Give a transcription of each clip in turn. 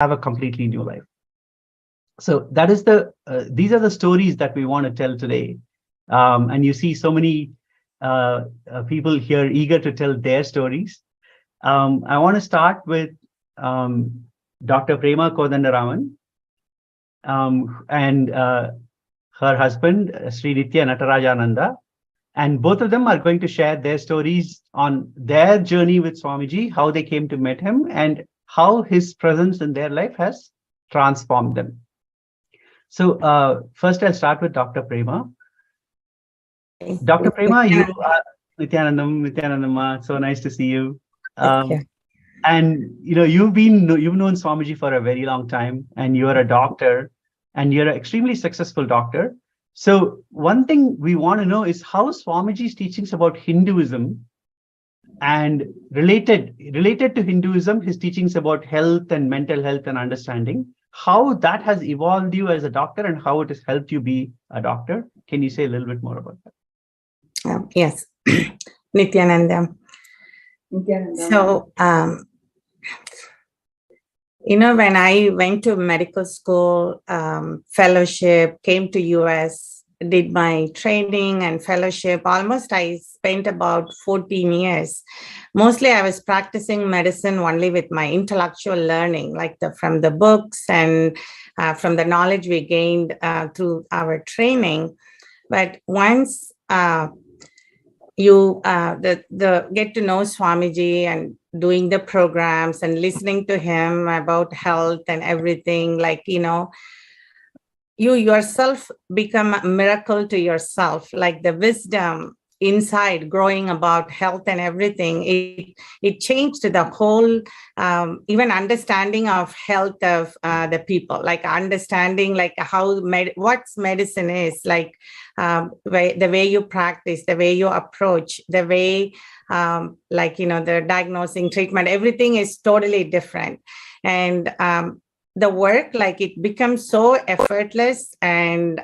have a completely new life. So that is these are the stories that we want to tell today. And you see so many people here eager to tell their stories. I want to start with Dr. Prema Kodandaraman and her husband, Sri Nithya Natarajananda. And both of them are going to share their stories on their journey with Swamiji, how they came to meet him, and how his presence in their life has transformed them. So first I'll start with Dr. Prema. Dr. Prema, you are Nithyanandam, so nice to see you. And you've known Swamiji for a very long time, and you're a doctor, and you're an extremely successful doctor. So one thing we want to know is how Swamiji's teachings about Hinduism and related to Hinduism, his teachings about health and mental health and understanding, how that has evolved you as a doctor and how it has helped you be a doctor. Can you say a little bit more about that? Yes, Nithyananda. So, when I went to medical school, fellowship, came to US, did my training and fellowship, almost I spent about 14 years. Mostly I was practicing medicine only with my intellectual learning, like from the books and from the knowledge we gained through our training. But once you get to know Swamiji and doing the programs and listening to him about health and everything, you yourself become a miracle to yourself, like the wisdom inside growing about health and everything. It changed the whole even understanding of health of the people, like understanding like how what medicine is, like the way you practice, the way you approach, the way the diagnosing, treatment, everything is totally different. And the work, like it becomes so effortless, and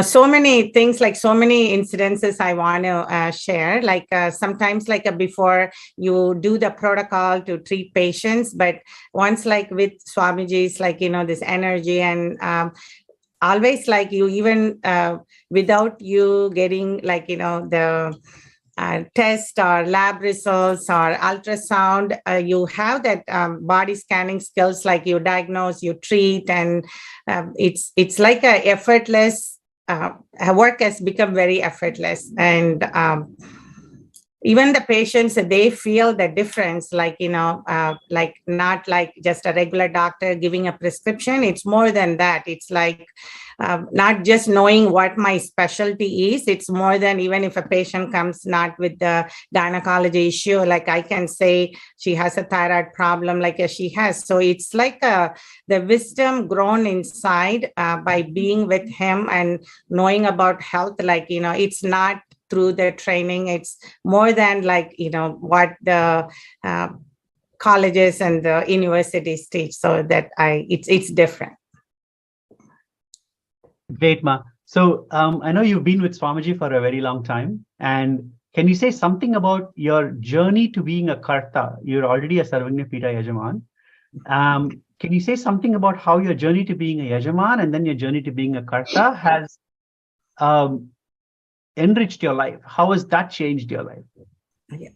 so many things, like so many incidences I want to share, like sometimes before you do the protocol to treat patients, but once like with Swamiji's this energy and always like you even without you getting the test or lab results or ultrasound, you have that body scanning skills, like you diagnose, you treat, and it's like a effortless work has become very effortless. And even the patients, they feel the difference, like not like just a regular doctor giving a prescription. It's more than that. It's like not just knowing what my specialty is. It's more than, even if a patient comes not with the gynecology issue, like I can say she has a thyroid problem, like she has. So it's like the wisdom grown inside by being with him and knowing about health. It's not through the training, it's more than what the colleges and the universities teach. So that it's different. Great, Ma. So I know you've been with Swamiji for a very long time. And can you say something about your journey to being a Karta? You're already a Sarvagna Pita Yajaman. Can you say something about how your journey to being a Yajaman and then your journey to being a Karta has enriched your life? How has that changed your life? Yeah.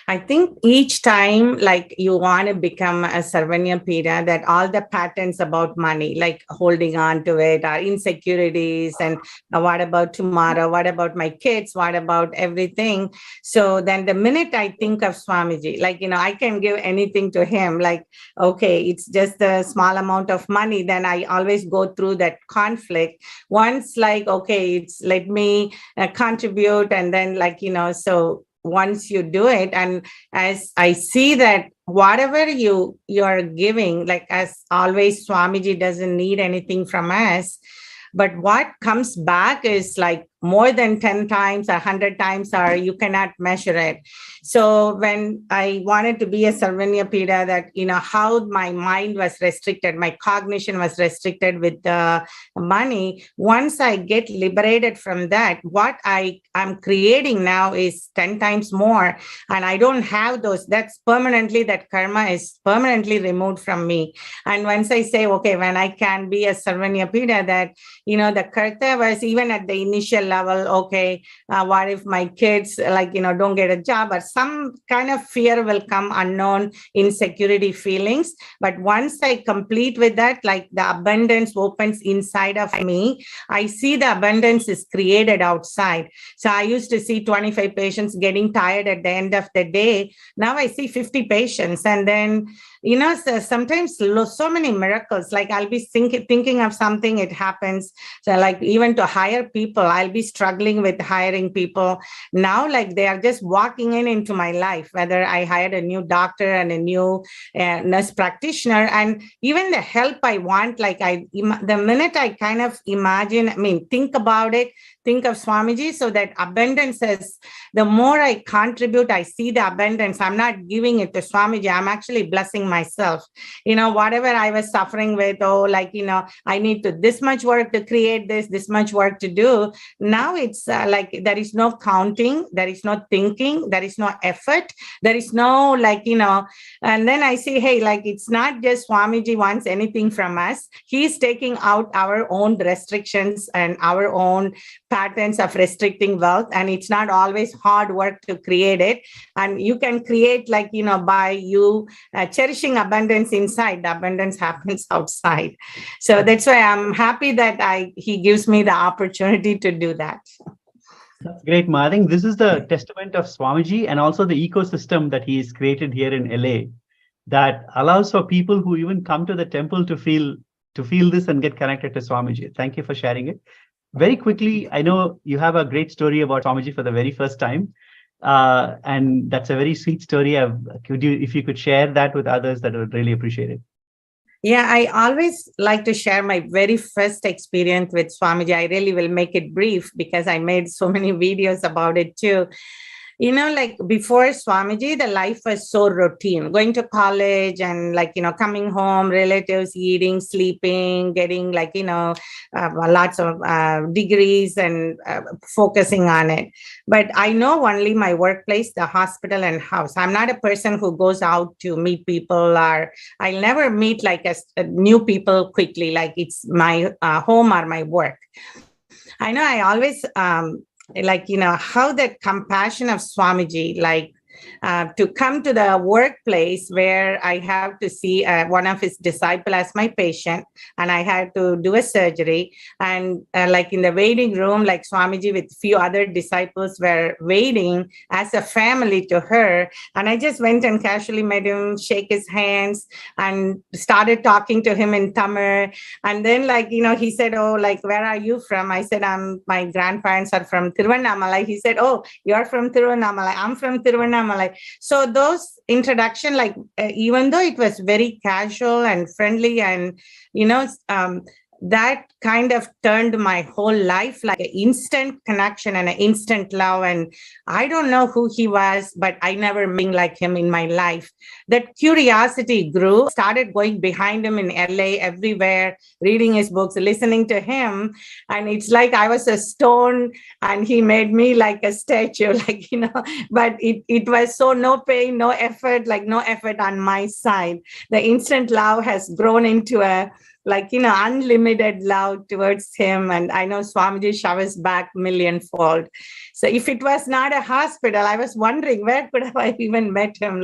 I think each time, like you want to become a Sarvagna Pita, that all the patterns about money, like holding on to it, are insecurities, and what about tomorrow? What about my kids? What about everything? So then the minute I think of Swamiji, I can give anything to him, like, okay, it's just a small amount of money. Then I always go through that conflict. Once okay, it's let me contribute. And then so once you do it, and as I see that whatever you're giving, like as always, Swamiji doesn't need anything from us, but what comes back is like more than 10 times, 100 times, or you cannot measure it. So when I wanted to be a Sarvanyapida, that, how my mind was restricted, my cognition was restricted with the money. Once I get liberated from that, what I am creating now is 10 times more. And I don't have those. That's permanently, that karma is permanently removed from me. And once I say, okay, when I can be a Sarvanyapida, that, the karta was even at the initial level, okay, what if my kids, don't get a job, or some kind of fear will come, unknown insecurity feelings. But once I complete with that, like the abundance opens inside of me, I see the abundance is created outside. So I used to see 25 patients getting tired at the end of the day. Now I see 50 patients. And then, so sometimes so many miracles, like I'll be thinking of something, it happens. So like even to hire people, I'll be struggling with hiring people. Now, like they are just walking into my life, whether I hired a new doctor and a new nurse practitioner, and even the help I want, the minute I kind of think about it, think of Swamiji, so that abundance is, the more I contribute, I see the abundance. I'm not giving it to Swamiji. I'm actually blessing myself. Whatever I was suffering with, I need to this much work to create this much work to do. Now it's there is no counting, there is no thinking, there is no effort, there is no and then I say, hey, it's not just Swamiji wants anything from us. He's taking out our own restrictions and our own patterns of restricting wealth, and it's not always hard work to create it. And you can create by you cherishing abundance inside, the abundance happens outside. So that's why I'm happy that he gives me the opportunity to do that. That's great, Ma. I think this is the testament of Swamiji and also the ecosystem that he has created here in LA that allows for people who even come to the temple to feel this and get connected to Swamiji. Thank you for sharing it. Very quickly, I know you have a great story about Swamiji for the very first time. And that's a very sweet story. If you could share that with others, that I would really appreciate it. Yeah, I always like to share my very first experience with Swamiji. I really will make it brief because I made so many videos about it too. Before Swamiji, the life was so routine, going to college and coming home, relatives, eating, sleeping, getting lots of degrees and focusing on it. But I know only my workplace, the hospital and house. I'm not a person who goes out to meet people, or I'll never meet a new people quickly, like it's my home or my work. I know I always how that compassion of Swamiji, to come to the workplace where I have to see one of his disciples as my patient, and I had to do a surgery. And in the waiting room, Swamiji with few other disciples were waiting as a family to her. And I just went and casually met him, shake his hands, and started talking to him in Tamil. And then, he said, oh, where are you from? I said, my grandparents are from Tiruvannamalai. He said, oh, you're from Tiruvannamalai. I'm from Tiruvannamalai. So those introduction, even though it was very casual and friendly, and that kind of turned my whole life, like an instant connection and an instant love. And I don't know who he was, but I never met like him in my life. That curiosity grew, started going behind him in LA, everywhere, reading his books, listening to him. And it's like I was a stone and he made me like a statue, but it was so no pain, no effort, no effort on my side. The instant love has grown into a unlimited love towards him. And I know Swamiji showers back millionfold. So if it was not a hospital, I was wondering where could have I even met him?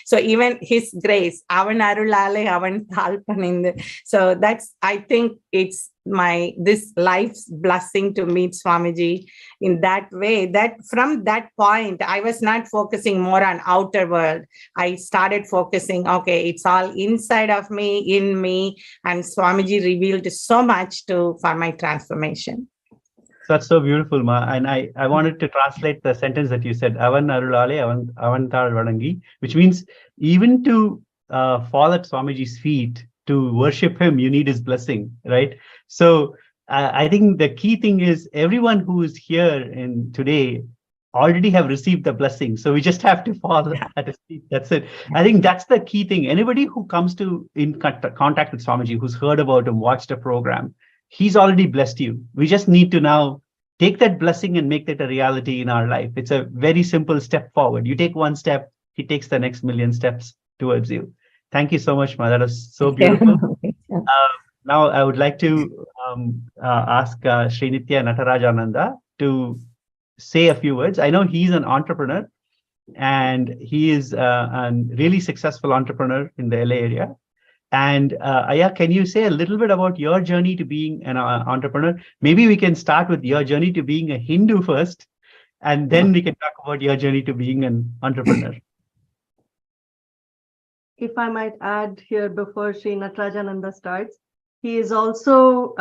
So even his grace, avan arulale, avan thalpaninde. So that's, I think it's this life's blessing to meet Swamiji in that way, that from that point, I was not focusing more on outer world. I started focusing, okay, it's all inside of me, in me, and Swamiji revealed so much for my transformation. That's so beautiful, Ma. And I wanted to translate the sentence that you said, Avan Arulale, Avantal Vadangi, which means even to fall at Swamiji's feet, to worship him, you need his blessing, right? So I think the key thing is everyone who is here in today already have received the blessing. So we just have to fall at his feet. That's it. I think that's the key thing. Anybody who comes to in contact with Swamiji, who's heard about him, watched a program, he's already blessed you. We just need to now take that blessing and make that a reality in our life. It's a very simple step forward. You take one step, he takes the next million steps towards you. Thank you so much, Ma. That was so beautiful. Now I would like to ask Sri Nithya Natarajananda to say a few words. I know he's an entrepreneur and he is a really successful entrepreneur in the LA area. And Aya, can you say a little bit about your journey to being an entrepreneur? Maybe we can start with your journey to being a Hindu first, and then we can talk about your journey to being an entrepreneur. If I might add here before Sri Natarajananda starts, he is also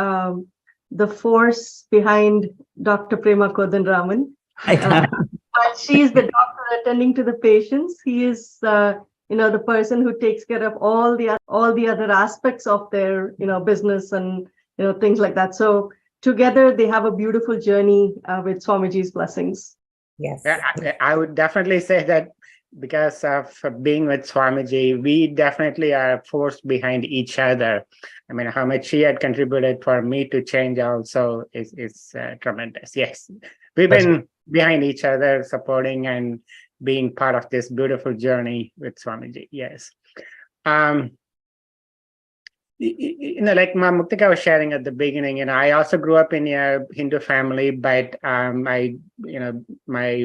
the force behind Dr. Prema Kodanraman. But she is the doctor attending to the patients. He is, the person who takes care of all the other aspects of their, business and, things like that. So together they have a beautiful journey with Swamiji's blessings. Yes. I would definitely say that because of being with Swamiji, we definitely are a force behind each other. I mean, how much he had contributed for me to change also is tremendous. Yes, we've been behind each other, supporting and being part of this beautiful journey with Swamiji. Yes. Like Ma Muktika was sharing at the beginning, I also grew up in a Hindu family, but my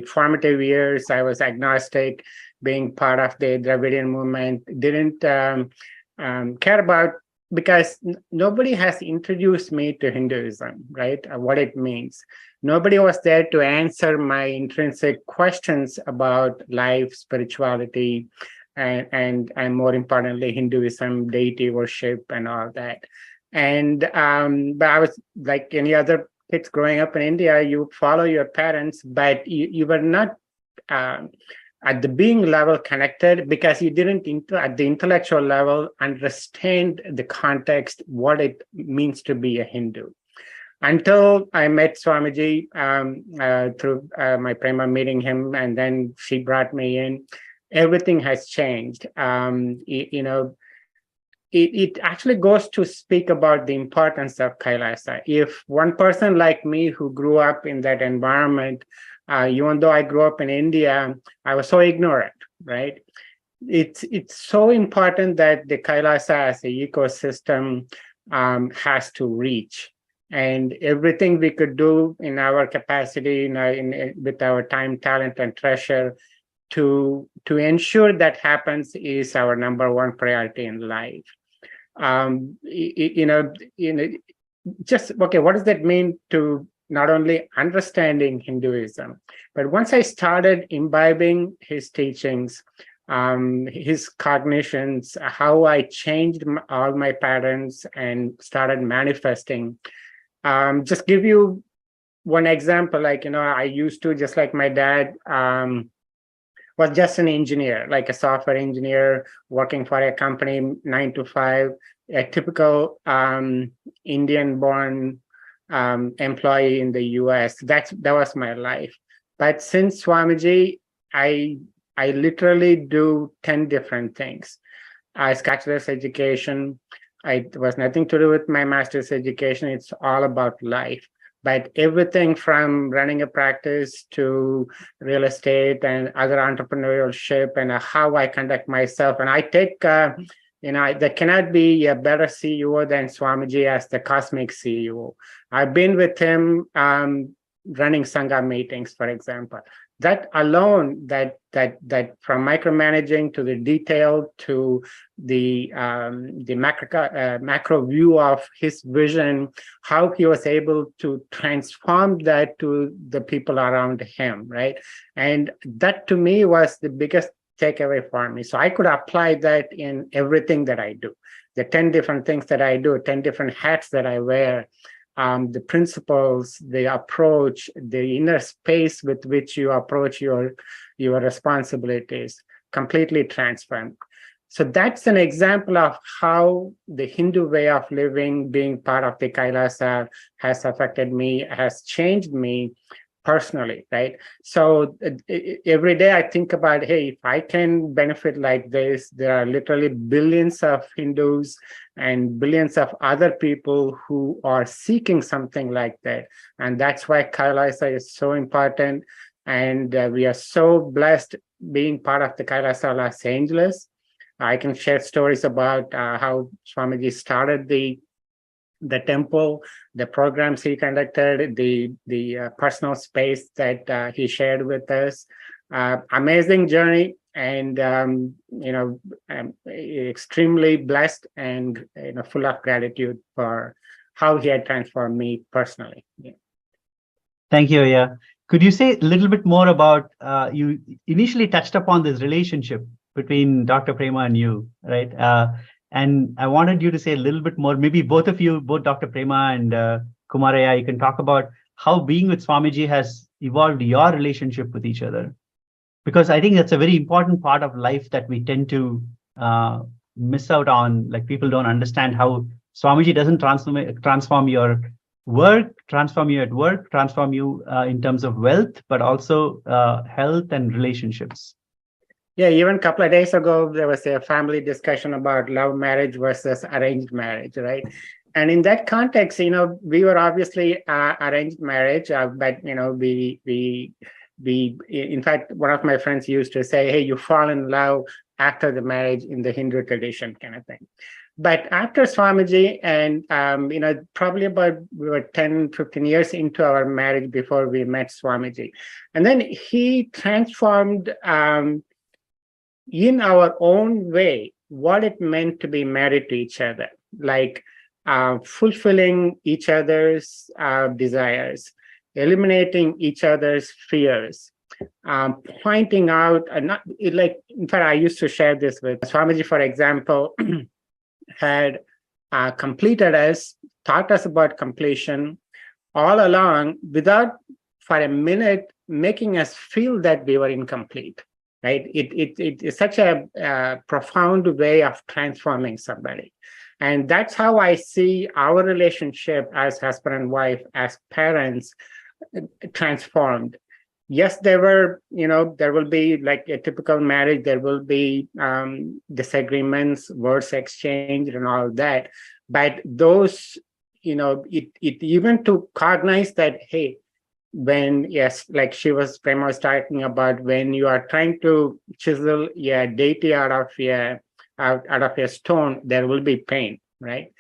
formative years, I was agnostic, being part of the Dravidian movement, didn't care about, because nobody has introduced me to Hinduism, right? What it means. Nobody was there to answer my intrinsic questions about life, spirituality, and more importantly, Hinduism, deity worship, and all that. And but I was like any other kids growing up in India. You follow your parents, but you were not at the being level connected, because you didn't at the intellectual level understand the context, what it means to be a Hindu. Until I met Swamiji through my Prema meeting him, and then she brought me in. Everything has changed. It actually goes to speak about the importance of Kailasa. If one person like me who grew up in that environment, even though I grew up in India, I was so ignorant, right? It's so important that the Kailasa as an ecosystem has to reach. And everything we could do in our capacity, with our time, talent, and treasure, to ensure that happens is our number one priority in life. Just okay, what does that mean to not only understanding Hinduism, but once I started imbibing his teachings, his cognitions, how I changed all my patterns and started manifesting. Just give you one example, I used to, just like my dad, was just an engineer, like a software engineer working for a company 9 to 5, a typical Indian-born employee in the US. That was my life. But since Swamiji, I literally do 10 different things. I bachelor's education. It was nothing to do with my master's education. It's all about life. But everything from running a practice to real estate and other entrepreneurship, and how I conduct myself. And I take, there cannot be a better CEO than Swamiji as the cosmic CEO. I've been with him running Sangha meetings, for example. That alone, that from micromanaging to the detail to the macro view of his vision, how he was able to transform that to the people around him, right? And that to me was the biggest takeaway for me. So I could apply that in everything that I do. The 10 different things that I do, 10 different hats that I wear, the principles, the approach, the inner space with which you approach your responsibilities, completely transformed. So that's an example of how the Hindu way of living, being part of the Kailasa, has affected me, has changed me personally, right? So every day I think about, hey, if I can benefit like this, there are literally billions of Hindus and billions of other people who are seeking something like that. And that's why Kailasa is so important. And we are so blessed being part of the Kailasa Los Angeles. I can share stories about how Swamiji started the temple, the programs he conducted, the personal space that he shared with us. Amazing journey, and I'm extremely blessed and full of gratitude for how he had transformed me personally. Yeah. Thank you, Aya. Could you say a little bit more about, you initially touched upon this relationship between Dr. Prema and you, right? And I wanted you to say a little bit more, maybe both of you, both Dr. Prema and Kumaraya, you can talk about how being with Swamiji has evolved your relationship with each other. Because I think that's a very important part of life that we tend to miss out on. Like, people don't understand how Swamiji doesn't transform your work, transform you at work, transform you in terms of wealth, but also health and relationships. Yeah, even a couple of days ago, there was a family discussion about love marriage versus arranged marriage, right? And in that context, we were obviously arranged marriage, but we in fact, one of my friends used to say, hey, you fall in love after the marriage in the Hindu tradition kind of thing. But after Swamiji, and probably we were 10, 15 years into our marriage before we met Swamiji. And then he transformed in our own way what it meant to be married to each other, like fulfilling each other's desires, eliminating each other's fears, pointing out, in fact, I used to share this with Swamiji, for example, had completed us, taught us about completion all along without for a minute making us feel that we were incomplete. Right? It is such a profound way of transforming somebody. And that's how I see our relationship as husband and wife, as parents, transformed. Yes, there will be like a typical marriage, there will be disagreements, words exchanged and all that. But those, it even to cognize that, hey, when, yes, like Prema was talking about, when you are trying to chisel a deity out of a stone, there will be pain, right?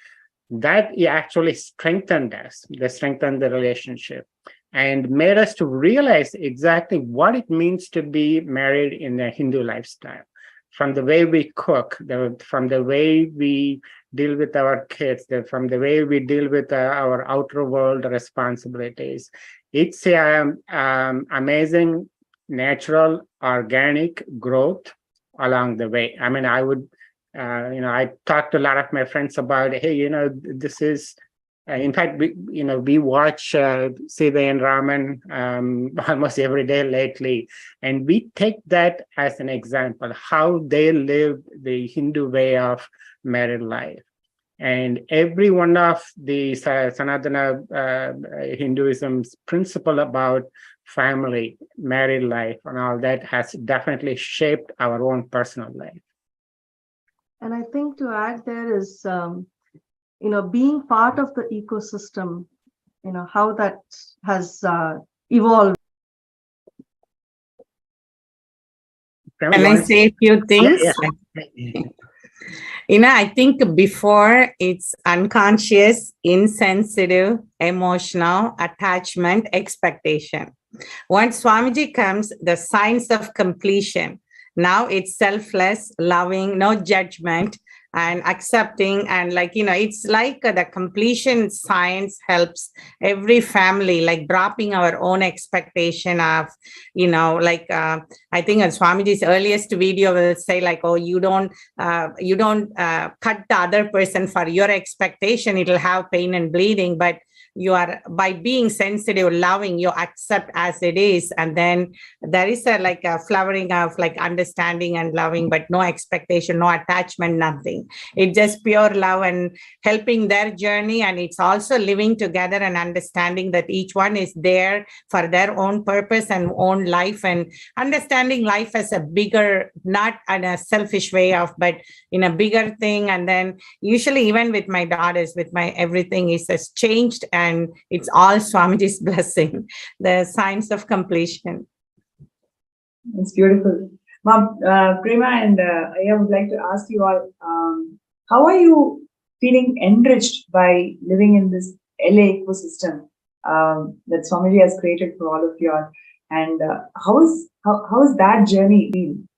That actually strengthened us. They strengthened the relationship and made us to realize exactly what it means to be married in a Hindu lifestyle. From the way we cook, from the way we deal with our kids, from the way we deal with our outer world responsibilities. It's amazing, natural, organic growth along the way. I mean, I would, I talked to a lot of my friends about, hey, this is, in fact, we watch Sita and Raman almost every day lately, and we take that as an example, how they live the Hindu way of married life. And every one of the Sanatana Hinduism's principle about family, married life, and all that has definitely shaped our own personal life. And I think to add there is, being part of the ecosystem, how that has evolved. Can I say a few things? Yeah. I think before it's unconscious, insensitive, emotional, attachment, expectation. Once Swamiji comes, the signs of completion. Now it's selfless, loving, no judgment, and accepting. And it's like the completion science helps every family, like dropping our own expectation of, I think in Swamiji's earliest video will say oh, you don't cut the other person for your expectation, it'll have pain and bleeding. But you are, by being sensitive, loving, you accept as it is. And then there is a like a flowering of like understanding and loving, but no expectation, no attachment, nothing. It's just pure love and helping their journey. And it's also living together and understanding that each one is there for their own purpose and own life, and understanding life as a bigger, not in a selfish way of, but in a bigger thing. And then usually even with my daughters, with my everything is has changed, and it's all Swamiji's blessing, the signs of completion. It's beautiful. Mom, Prema and I would like to ask you all, how are you feeling enriched by living in this LA ecosystem that Swamiji has created for all of you all? And how is that journey been?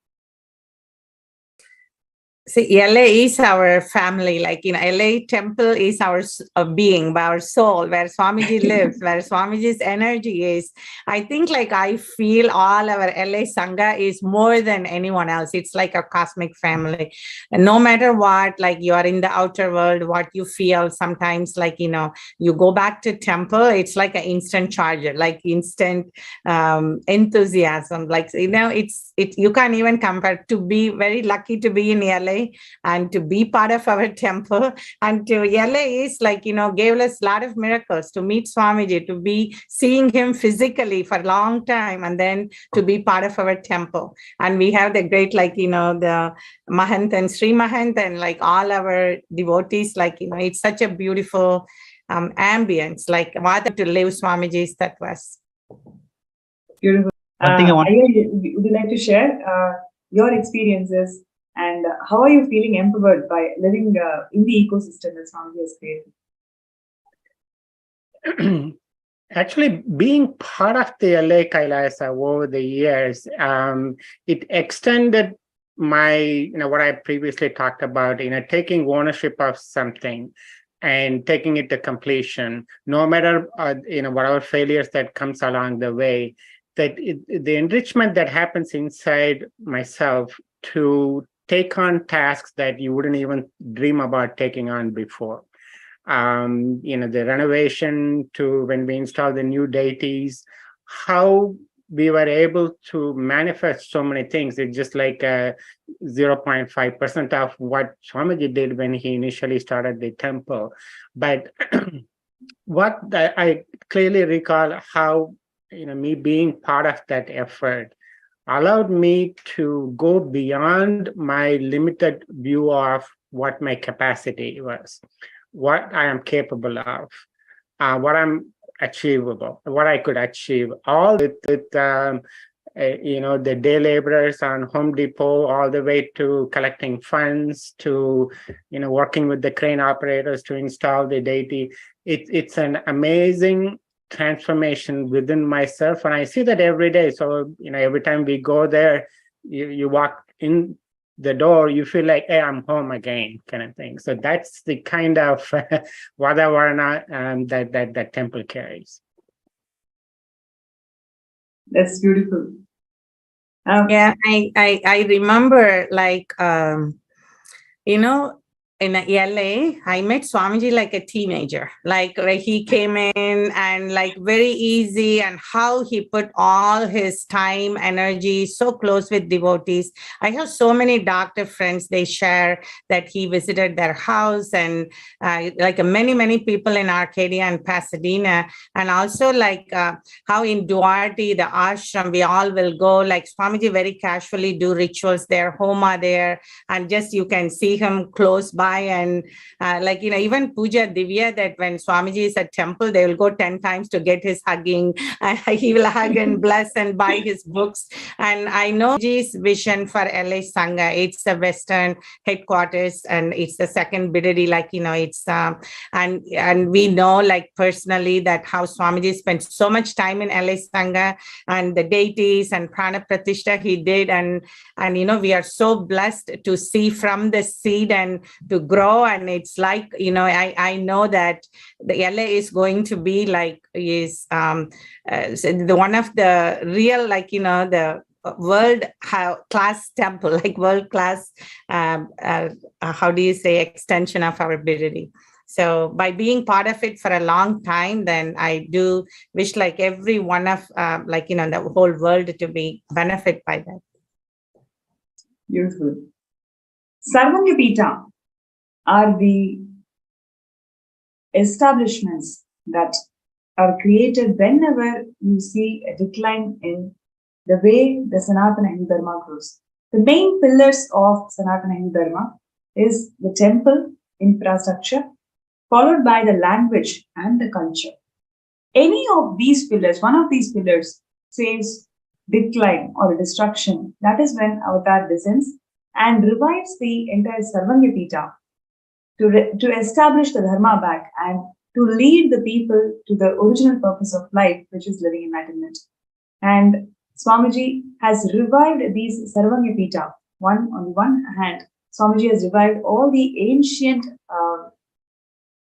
See, LA is our family. Like in LA, temple is our being, our soul, where Swamiji lives, where Swamiji's energy is. I think like I feel all our LA Sangha is more than anyone else. It's like a cosmic family. And no matter what, like you are in the outer world, what you feel sometimes, like, you go back to temple, it's like an instant charger, like instant enthusiasm. Like, it's you can't even compare. To be very lucky to be in LA and to be part of our temple, and to LA is like, gave us a lot of miracles, to meet Swamiji, to be seeing him physically for a long time, and then to be part of our temple. And we have the great, like, the Mahant and Sri Mahant and like all our devotees, like, it's such a beautiful ambience, like what to live Swamiji's tattvas. Beautiful. One thing I want- would you like to share your experiences, and how are you feeling empowered by living in the ecosystem that Swamiji has created? Actually, being part of the LA Kailasa over the years, it extended my, what I previously talked about, taking ownership of something and taking it to completion, no matter, whatever failures that comes along the way, that the enrichment that happens inside myself to take on tasks that you wouldn't even dream about taking on before. The renovation to when we install the new deities, how we were able to manifest so many things. It's just like 0.5% of what Swamiji did when he initially started the temple. But what I clearly recall how, me being part of that effort allowed me to go beyond my limited view of what my capacity was, what I am capable of, what I'm achievable, what I could achieve, all with the day laborers on Home Depot, all the way to collecting funds, to, working with the crane operators to install the deity. It's an amazing transformation within myself, and I see that every day. So every time we go there, you walk in the door, you feel like, hey, I'm home again, kind of thing. So that's the kind of Vaidheeswara that temple carries. That's beautiful. Yeah, I remember, like, in LA, I met Swamiji like a teenager. Like he came in and like very easy, and how he put all his time, energy so close with devotees. I have so many doctor friends, they share that he visited their house, and like many people in Arcadia and Pasadena. And also like how in Duarte, the ashram, we all will go, like Swamiji very casually do rituals there, homa there, and just you can see him close by. And like, even Puja Divya, that when Swamiji is at temple, they will go 10 times to get his hugging. He will hug and bless and buy his books. And I know Swamiji's vision for LA Sangha, it's the Western headquarters, and it's the second Bidadi, like, it's, and we know like personally that how Swamiji spent so much time in LA Sangha and the deities and Prana Pratishtha he did. And we are so blessed to see from the seed and to grow. And it's like, I know that the LA is going to be like, is the one of the real, like, the world class temple, like world class, how do you say, extension of our Bidadi. So by being part of it for a long time, then I do wish like every one of the whole world to be benefit by that. Beautiful. Sarvanyapita are the establishments that are created whenever you see a decline in the way the Sanatana Hindu Dharma grows. The main pillars of Sanatana Hindu Dharma is the temple infrastructure, followed by the language and the culture. Any of these pillars, one of these pillars says decline or destruction, that is when Avatar descends and revives the entire Sarvanyapita to establish the Dharma back and to lead the people to the original purpose of life, which is living enlightenment. And Swamiji has revived these Sarvanyapita. On the one hand, Swamiji has revived all the ancient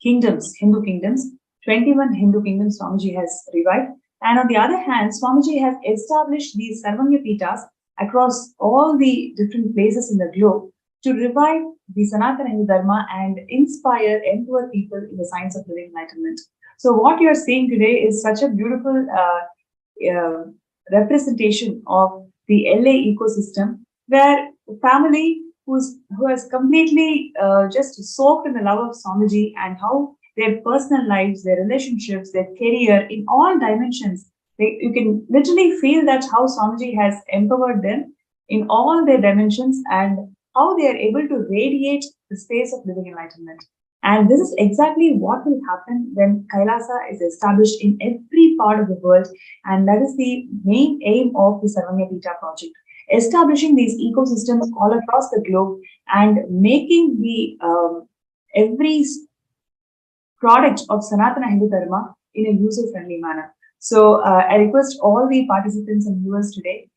kingdoms, Hindu kingdoms, 21 Hindu kingdoms Swamiji has revived. And on the other hand, Swamiji has established these Sarvanyapitas across all the different places in the globe to revive the Sanatana Hindu Dharma and inspire, empower people in the science of living enlightenment. So what you're seeing today is such a beautiful representation of the LA ecosystem, where the family who has completely just soaked in the love of Swamiji and how their personal lives, their relationships, their career, in all dimensions, you can literally feel that how Swamiji has empowered them in all their dimensions and how they are able to radiate the space of living enlightenment. And this is exactly what will happen when Kailasa is established in every part of the world. And that is the main aim of the Sarvanyapita project. Establishing these ecosystems all across the globe and making the every product of Sanatana Hindu Dharma in a user-friendly manner. So I request all the participants and viewers today,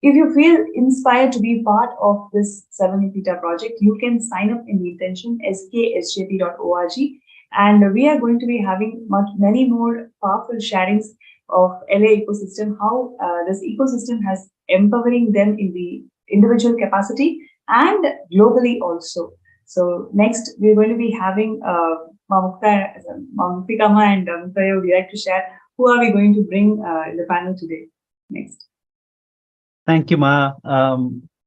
if you feel inspired to be part of this Sarvanyapita project, you can sign up in the intention sksjp.org, and we are going to be having many more powerful sharings of LA ecosystem, how this ecosystem has empowering them in the individual capacity and globally also. So next, we're going to be having Mamukta Kama and Muktayo. Would you like to share who are we going to bring in the panel today? Next. Thank you, Ma.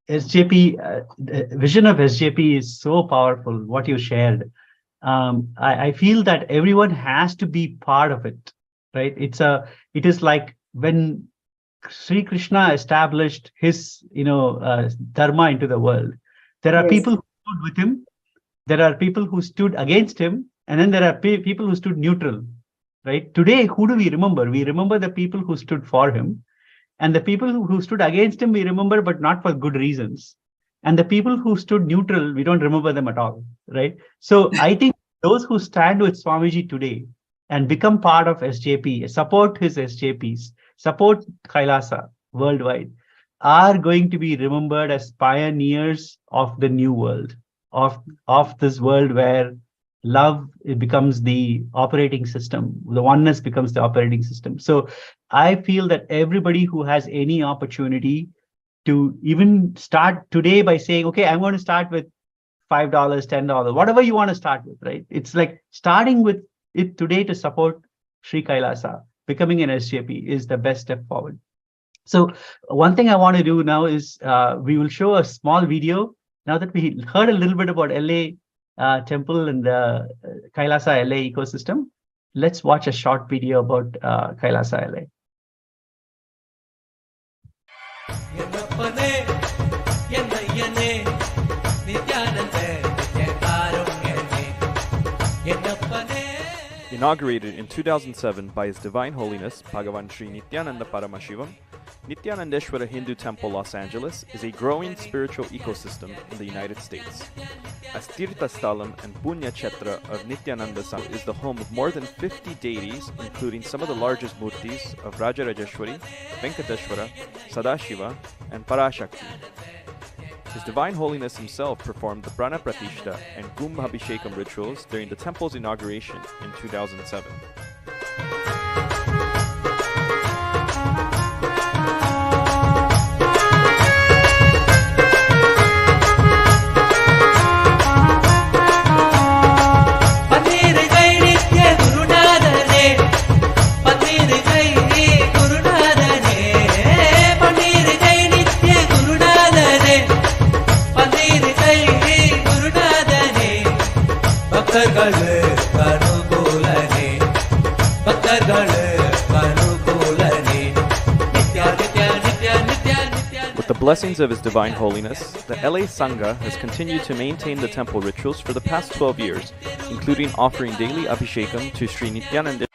SJP, the vision of SJP is so powerful, what you shared. I feel that everyone has to be part of it, right? It is like when Sri Krishna established his, dharma into the world. There are people who stood with him, there are people who stood against him, and then there are people who stood neutral, right? Today, who do we remember? We remember the people who stood for him. And the people who stood against him, we remember, but not for good reasons. And the people who stood neutral, we don't remember them at all, right? So I think those who stand with Swamiji today and become part of SJP, support his SJPs, support Kailasa worldwide, are going to be remembered as pioneers of the new world, of this world where love, it becomes the operating system. The oneness becomes the operating system. So I feel that everybody who has any opportunity to even start today by saying, okay, I'm going to start with $5, $10, whatever you want to start with, right? It's like starting with it today to support Sri Kailasa, becoming an SJP is the best step forward. So one thing I want to do now is we will show a small video. Now that we heard a little bit about LA temple and the Kailasa LA ecosystem, let's watch a short video about Kailasa LA. Inaugurated in 2007 by His Divine Holiness Bhagavan Sri Nithyananda Paramashivam, Nithyanandeshwara Hindu Temple Los Angeles is a growing spiritual ecosystem in the United States. As Tirtha Sthalam and Punya Kshetra of Nithyananda Sam is the home of more than 50 deities, including some of the largest murtis of Rajarajeshwari, Venkateshwara, Sadashiva, and Parashakti. His Divine Holiness himself performed the Prana Pratishta and Kumbhabhishekam rituals during the temple's inauguration in 2007. Panere With the blessings of His Divine Holiness, the LA Sangha has continued to maintain the temple rituals for the past 12 years, including offering daily abhishekam to Sri Nithyananda.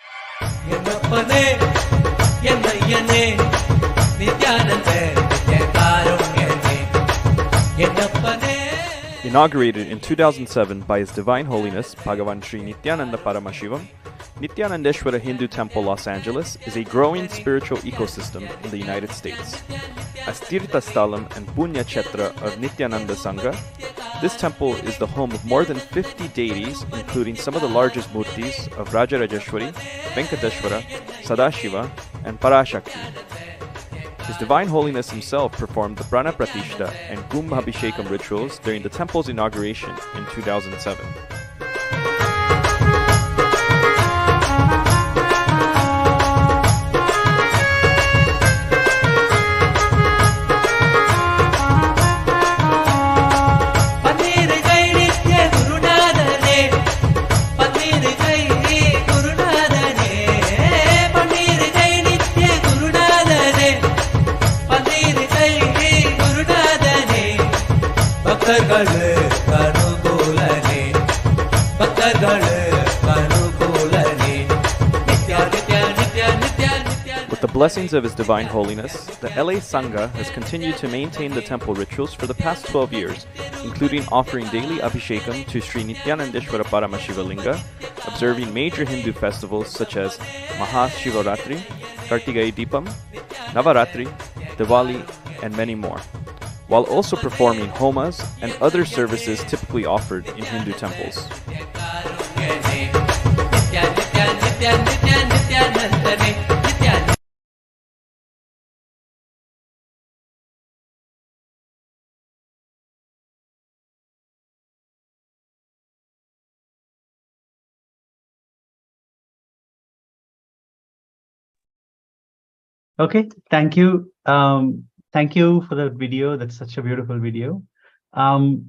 Inaugurated in 2007 by His Divine Holiness Bhagavan Sri Nithyananda Paramashivam, Nithyanandeshwara Hindu Temple, Los Angeles is a growing spiritual ecosystem in the United States. As Tirtha Sthalam and Punya Kshetra of Nithyananda Sangha, this temple is the home of more than 50 deities, including some of the largest murtis of Rajarajeshwari, Venkateshwara, Sadashiva, and Parashakti. His Divine Holiness himself performed the Prana Pratishta and Kumbhabhishekam rituals during the temple's inauguration in 2007. With the blessings of His Divine Holiness, the LA Sangha has continued to maintain the temple rituals for the past 12 years, including offering daily abhishekam to Sri Nithyanandeshwara Paramashiva Linga, observing major Hindu festivals such as Mahashivaratri, Kartigai Deepam, Navaratri, Diwali, and many more, while also performing homas and other services typically offered in Hindu temples. Okay, thank you. Thank you for that video. That's such a beautiful video. Now,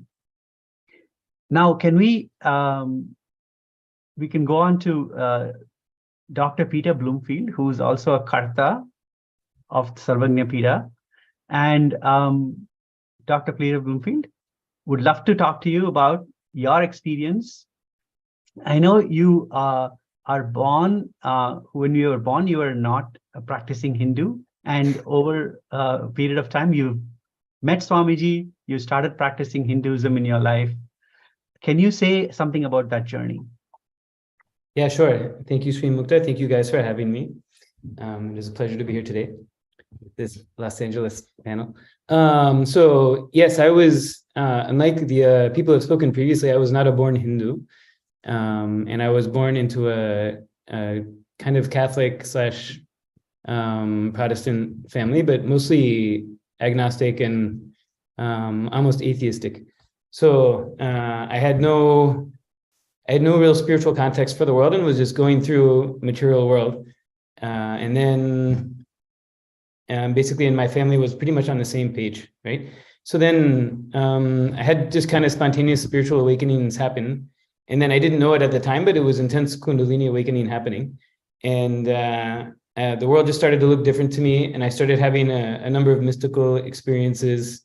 can we can go on to Dr. Peter Bloomfield, who is also a Karta of Sarvagnya Pida. And Dr. Peter Bloomfield would love to talk to you about your experience. I know you are born, when you were born, you were not a practicing Hindu. And over a period of time, you met Swamiji, you started practicing Hinduism in your life. Can you say something about that journey? Yeah, sure. Thank you, Sri Mukta. Thank you guys for having me. It is a pleasure to be here today, this Los Angeles panel. So yes, I was, unlike the people who have spoken previously, I was not a born Hindu. And I was born into a kind of Catholic / Protestant family, but mostly agnostic and almost atheistic. So I had no real spiritual context for the world and was just going through material world. And then basically in my family was pretty much on the same page, right? So then I had just kind of spontaneous spiritual awakenings happen. And then I didn't know it at the time, but it was intense Kundalini awakening happening. And the world just started to look different to me. And I started having a number of mystical experiences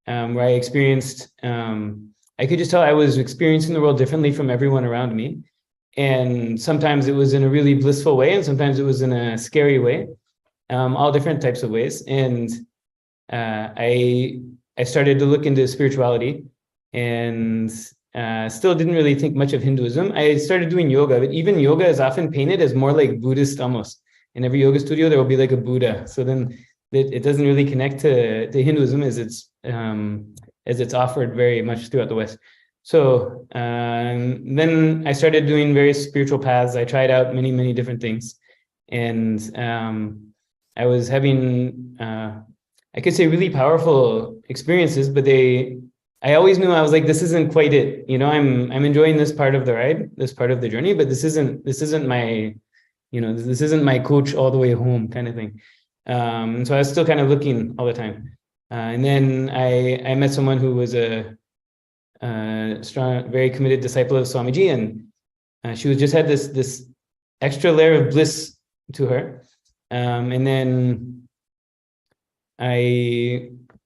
where I experienced, I could just tell I was experiencing the world differently from everyone around me. And sometimes it was in a really blissful way, and sometimes it was in a scary way, all different types of ways. And I started to look into spirituality and still didn't really think much of Hinduism. I started doing yoga, but even yoga is often painted as more like Buddhist almost. In every yoga studio, there will be like a Buddha. So then it doesn't really connect to Hinduism as it's offered very much throughout the West. So then I started doing various spiritual paths. I tried out many, many different things. And I was having, I could say really powerful experiences, but I always knew, I was like, this isn't quite it. You know, I'm enjoying this part of the ride, this part of the journey, but this isn't my, this isn't my coach all the way home kind of thing. So I was still kind of looking all the time. And then I met someone who was a strong, very committed disciple of Swamiji, and she was just had this extra layer of bliss to her. And then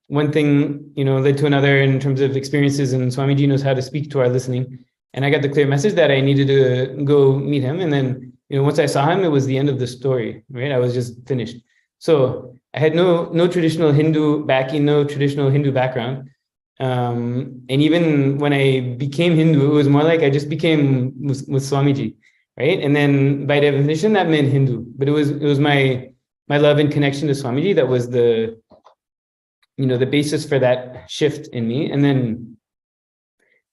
one thing, led to another in terms of experiences, and Swamiji knows how to speak to our listening. And I got the clear message that I needed to go meet him. And then, once I saw him, it was the end of the story, right? I was just finished. So I had no traditional Hindu backing, no traditional Hindu background. And even when I became Hindu, it was more like I just became with Swamiji, right? And then by definition, that meant Hindu. But it was my love and connection to Swamiji that was the basis for that shift in me. And then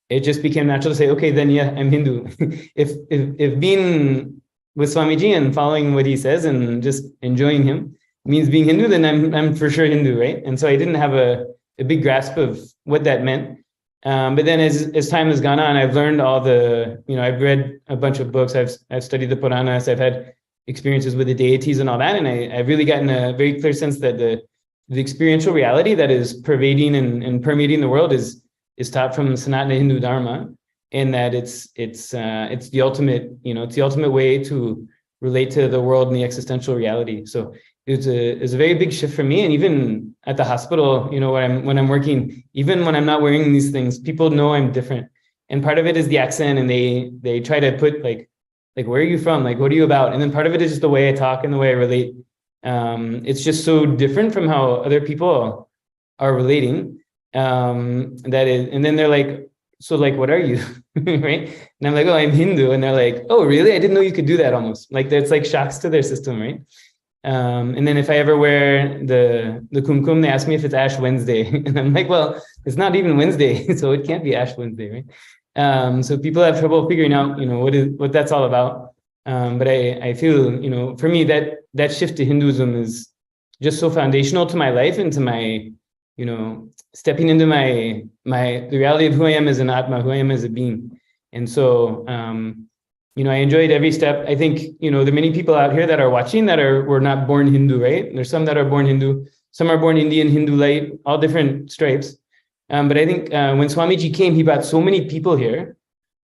it just became natural to say, okay, then yeah, I'm Hindu. if being with Swamiji and following what he says and just enjoying him means being Hindu, then I'm for sure Hindu, right? And so I didn't have a big grasp of what that meant. But then as time has gone on, I've learned all I've read a bunch of books, I've studied the Puranas, I've had experiences with the deities and all that, and I've really gotten a very clear sense that the experiential reality that is pervading and permeating the world is taught from Sanatana Hindu Dharma, and that it's the ultimate, it's the ultimate way to relate to the world and the existential reality. So it was a very big shift for me. And even at the hospital, when I'm working, even when I'm not wearing these things, people know I'm different. And part of it is the accent, and they try to put like where are you from? Like, what are you about? And then part of it is just the way I talk and the way I relate. It's just so different from how other people are relating. And then they're like, so like, what are you? Right? And I'm like, oh, I'm Hindu. And they're like, oh, really? I didn't know you could do that almost. Like, that's like shocks to their system, right? And then if I ever wear the kumkum, they ask me if it's Ash Wednesday. And I'm like, well, it's not even Wednesday, so it can't be Ash Wednesday, right? So people have trouble figuring out, what that's all about. But I feel, for me, that shift to Hinduism is just so foundational to my life and to my, stepping into the reality of who I am as an Atma, who I am as a being. And so, I enjoyed every step. I think, there are many people out here that are watching that were not born Hindu, right? There's some that are born Hindu, some are born Indian, Hindu light, all different stripes. But I think when Swamiji came, he brought so many people here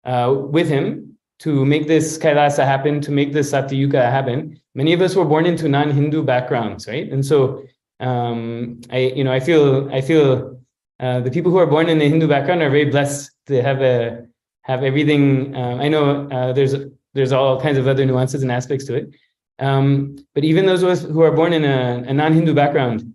with him to make this Kailasa happen, to make this Satyuga happen. Many of us were born into non-Hindu backgrounds, right? And so I feel the people who are born in a Hindu background are very blessed to have everything. I know there's all kinds of other nuances and aspects to it. But even those of us who are born in a non-Hindu background,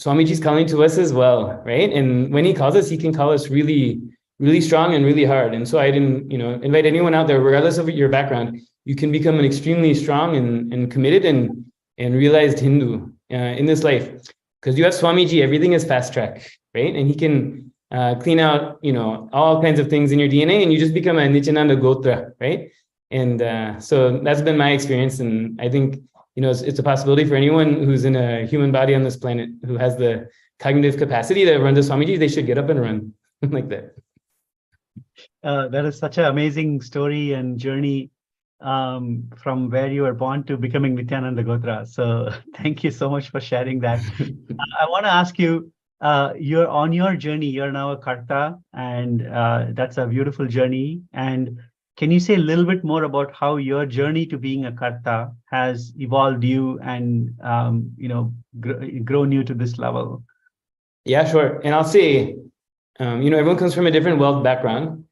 Swamiji's calling to us as well, right? And when he calls us, he can call us really, really strong and really hard. And so I didn't, invite anyone out there, regardless of your background, you can become an extremely strong and committed and realized Hindu in this life. Because you have Swamiji, everything is fast track, right? And he can clean out, all kinds of things in your DNA, and you just become a Nithyananda Gotra, right? And so that's been my experience. And I think, it's a possibility for anyone who's in a human body on this planet who has the cognitive capacity to run to Swamiji, they should get up and run like that. That is such an amazing story and journey from where you were born to becoming Nithyananda Gotra. So thank you so much for sharing that. I want to ask you, you're on your journey, you're now a Karta, and that's a beautiful journey. And can you say a little bit more about how your journey to being a Karta has evolved you and, grown you to this level? Yeah, sure. And I'll say, everyone comes from a different wealth background.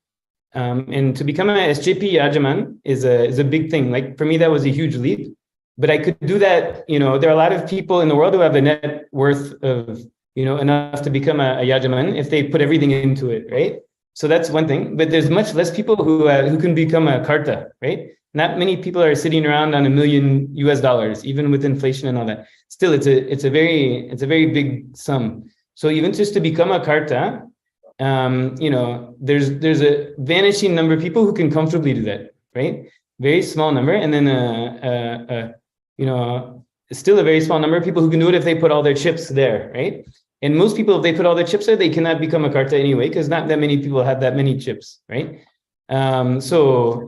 And to become a SJP Yajaman is a big thing. Like for me, that was a huge leap, but I could do that. There are a lot of people in the world who have a net worth of, enough to become a Yajaman if they put everything into it, right? So that's one thing, but there's much less people who can become a Karta, right? Not many people are sitting around on $1 million US, even with inflation and all that. Still, it's a very big sum. So even just to become a Karta, there's a vanishing number of people who can comfortably do that, right? Very small number. And then, still a very small number of people who can do it if they put all their chips there, right? And most people, if they put all their chips there, they cannot become a Karta anyway, because not that many people have that many chips, right? So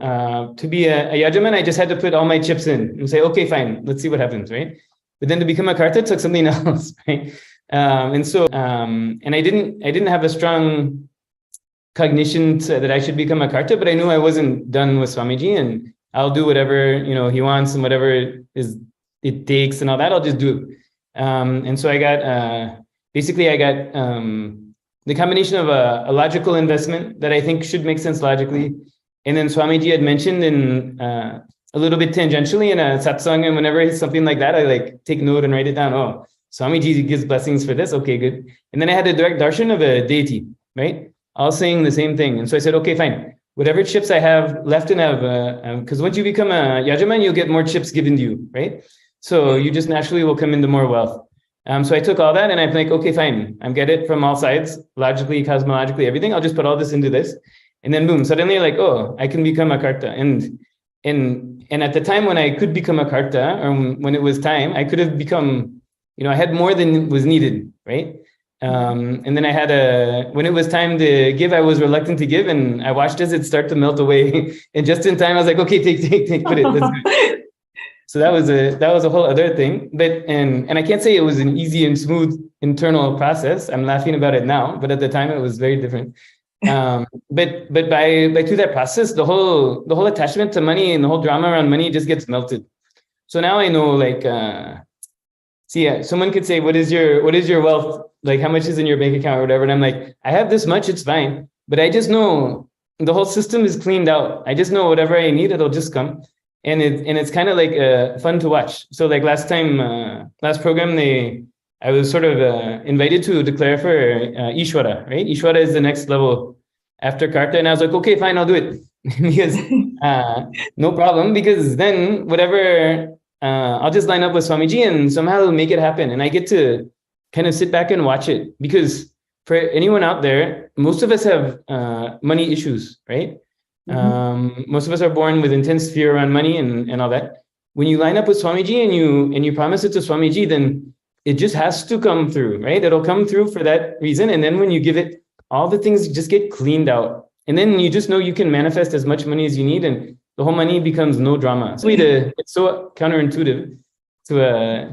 to be a Yajaman, I just had to put all my chips in and say, okay, fine, let's see what happens, right? But then to become a Karta took something else, right? And I didn't have a strong cognition that I should become a karta, but I knew I wasn't done with Swamiji, and I'll do whatever, you know, he wants and whatever it takes and all that, I'll just do it. And so I got, basically I got the combination of a logical investment that I think should make sense logically. And then Swamiji had mentioned in a little bit tangentially in a satsang, and whenever it's something like that, I like take note and write it down. Oh, Swamiji gives blessings for this. Okay, good. And then I had a direct darshan of a deity, right? All saying the same thing. And so I said, okay, fine. Whatever chips I have left and have, because once you become a yajaman, you'll get more chips given to you, right? So you just naturally will come into more wealth. So I took all that and I'm like, okay, fine. I'm get it from all sides, logically, cosmologically, everything. I'll just put all this into this. And then boom, suddenly like, oh, I can become a karta. And at the time when I could become a karta, or when it was time, I could have become, you know, I had more than was needed, right? And then I had when it was time to give, I was reluctant to give, and I watched as it start to melt away. And just in time, I was like, okay, take, put it. That's good. So that was a whole other thing. But and I can't say it was an easy and smooth internal process. I'm laughing about it now, but at the time it was very different. But by through that process, the whole attachment to money and the whole drama around money just gets melted. So now I know, like, someone could say, what is your wealth? Like, how much is in your bank account or whatever? And I'm like, I have this much, it's fine. But I just know the whole system is cleaned out. I just know whatever I need, it'll just come. And it's kind of like fun to watch. So like last program, I was sort of invited to declare for Ishvara, right? Ishvara is the next level after Karta. And I was like, okay, fine, I'll do it. Because no problem, because then whatever, I'll just line up with Swamiji and somehow it'll make it happen. And I get to kind of sit back and watch it, because for anyone out there, most of us have money issues, right? Mm-hmm. Most of us are born with intense fear around money and all that. When you line up with Swamiji and you promise it to Swamiji, then it just has to come through, right? It'll come through for that reason. And then when you give it, all the things just get cleaned out. And then you just know you can manifest as much money as you need, and the whole money becomes no drama. It's so counterintuitive to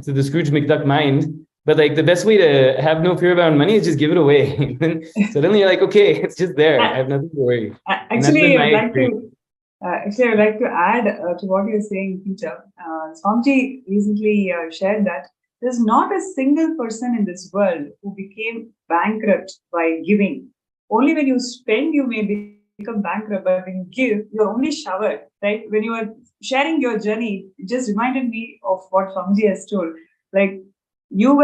the Scrooge McDuck mind. But like the best way to have no fear about money is just give it away. Then suddenly you're like, okay, it's just there. I have nothing to worry. Actually, I would like to add to what you're saying, Peter. Swamiji recently shared that there's not a single person in this world who became bankrupt by giving. Only when you spend, you may become bankrupt, but when you give, you're only showered, right? When you were sharing your journey, it just reminded me of what Swamiji has told. Like, you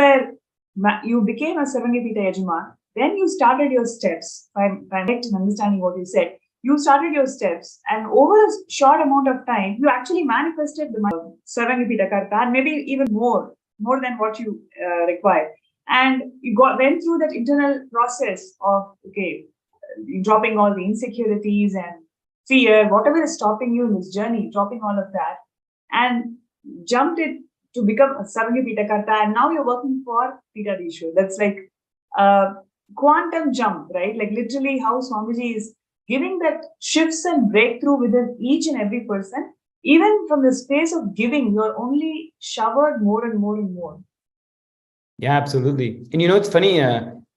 became a Sarangapita Yajaman, then you started your steps. If I'm correct in understanding what you said, you started your steps, and over a short amount of time, you actually manifested the Sarangapita Karta, and maybe even more than what you required. And you went through that internal process of, okay, dropping all the insecurities and fear, whatever is stopping you in this journey, dropping all of that, and jumped it to become a Sarangapita Karta, and now you're working for Pitadishwar. That's like a quantum jump, right? Like literally how Swamiji is giving that shifts and breakthrough within each and every person. Even from the space of giving, you're only showered more and more and more. Yeah, absolutely. And you know, it's funny,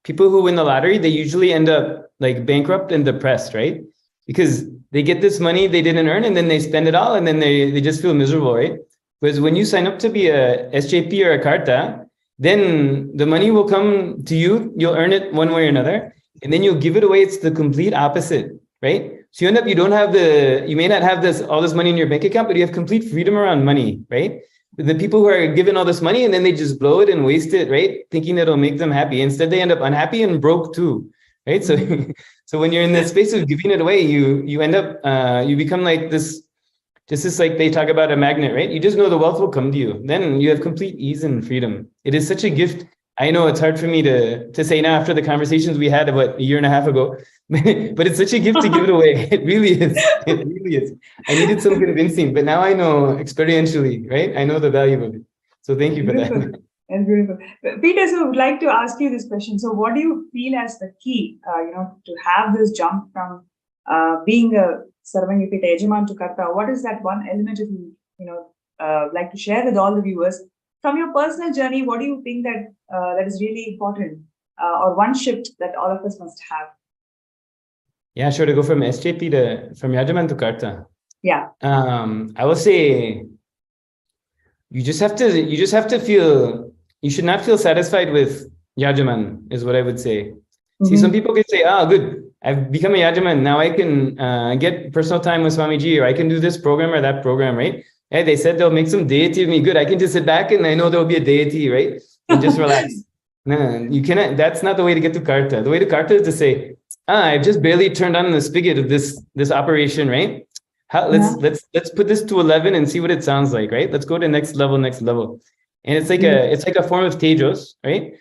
people who win the lottery, they usually end up like bankrupt and depressed, right? Because they get this money they didn't earn, and then they spend it all, and then they just feel miserable, right? Whereas when you sign up to be a SJP or a Karta, then the money will come to you, you'll earn it one way or another, and then you'll give it away. It's the complete opposite, right? So you may not have all this money in your bank account, but you have complete freedom around money, right? The people who are given all this money and then they just blow it and waste it, right? Thinking that it'll make them happy. Instead, they end up unhappy and broke too, right? So, so when you're in the space of giving it away, you end up, you become like this, just as like they talk about a magnet, right? You just know the wealth will come to you. Then you have complete ease and freedom. It is such a gift. I know it's hard for me to say now after the conversations we had about a year and a half ago, but it's such a gift to give it away. It really is. It really is. I needed some convincing, but now I know experientially, right? I know the value of it. So thank you for that. And beautiful. Peter, so I would like to ask you this question. So what do you feel as the key, to have this jump from being a Sarangapita Yajaman to Karta? What is that one element if you like to share with all the viewers? From your personal journey, what do you think that is really important, or one shift that all of us must have? Yeah, sure. To go from SJP from Yajaman to Karta. Yeah. I will say you just have to feel, you should not feel satisfied with Yajaman is what I would say. See, some people could say, good, I've become a Yajaman. Now I can get personal time with Swamiji, or I can do this program or that program, right? Hey, they said they'll make some deity of me. Good, I can just sit back and I know there'll be a deity, right? And just relax. No, you cannot, that's not the way to get to Karta. The way to Karta is to say, I've just barely turned on the spigot of this operation, right? Let's put this to 11 and see what it sounds like, right? Let's go to next level. And it's like a form of tejos, right?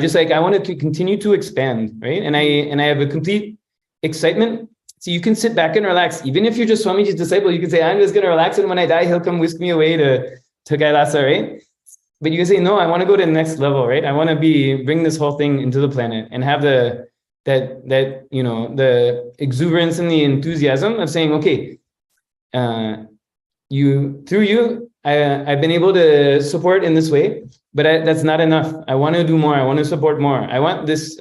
Just like I want to continue to expand, right? And I have a complete excitement. So you can sit back and relax. Even if you're just Swamiji's disciple, you can say, I'm just going to relax, and when I die, he'll come whisk me away to Kailasa, right? But you can say, no, I want to go to the next level, right? I want to bring this whole thing into the planet and have the exuberance and the enthusiasm of saying, okay, I've been able to support in this way, but that's not enough. I want to do more. I want to support more. I want this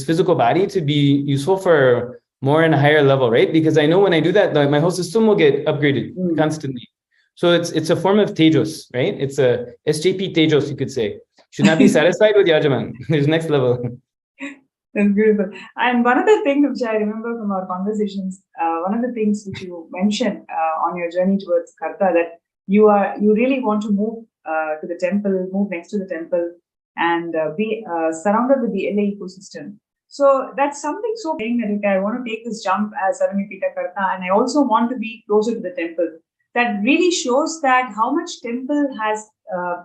physical body to be useful for more and a higher level, right? Because I know when I do that, my whole system will get upgraded constantly. So it's a form of tejos, right? It's a SJP tejos, you could say. Should not be satisfied with Yajaman. There's next level. That's beautiful. And one of the things which I remember from our conversations, one of the things which you mentioned on your journey towards Karta, that you really want to move to the temple, move next to the temple, and be surrounded with the LA ecosystem. So that's something so big that, okay, I want to take this jump as Saramipita Karta, and I also want to be closer to the temple. That really shows that how much temple has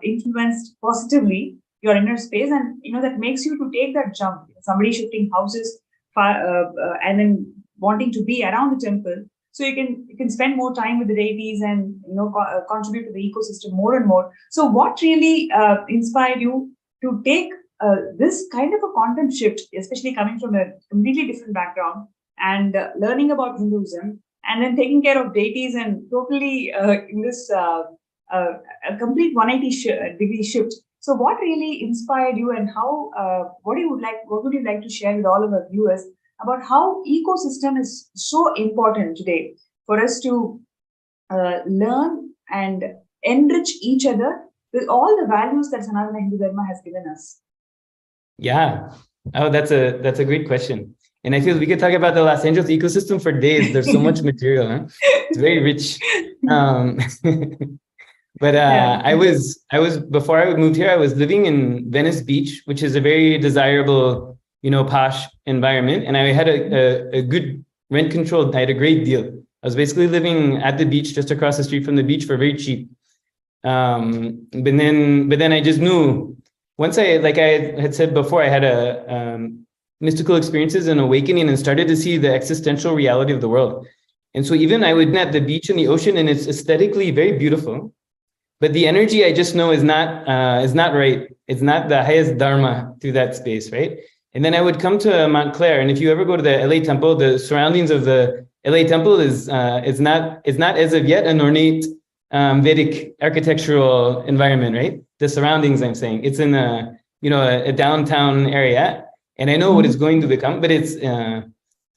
influenced positively your inner space, and that makes you to take that jump. Somebody shifting houses and then wanting to be around the temple, so you can spend more time with the deities and contribute to the ecosystem more and more. So what really inspired you to take this kind of a quantum shift, especially coming from a completely different background and learning about Hinduism, and then taking care of deities and totally in this a complete 180-degree shift? So what really inspired you, and how what would you like to share with all of our viewers about how ecosystem is so important today for us to learn and enrich each other with all the values that Sanatana Hindu Dharma has given us? Yeah. Oh, that's a great question. And I feel we could talk about the Los Angeles ecosystem for days. There's so much material. Huh? It's very rich. But I was before I moved here, I was living in Venice Beach, which is a very desirable, posh environment. And I had a good rent control. I had a great deal. I was basically living at the beach, just across the street from the beach, for very cheap. But then I just knew, once like I had said before, I had a mystical experiences and awakening, and started to see the existential reality of the world. And so even I would be at the beach and the ocean, and it's aesthetically very beautiful, but the energy I just know is not right. It's not the highest dharma through that space, right? And then I would come to Montclair, and if you ever go to the LA temple, the surroundings of the LA temple is it's not as of yet an ornate Vedic architectural environment, right? The surroundings, I'm saying, it's in a downtown area, and I know what it's going to become, but it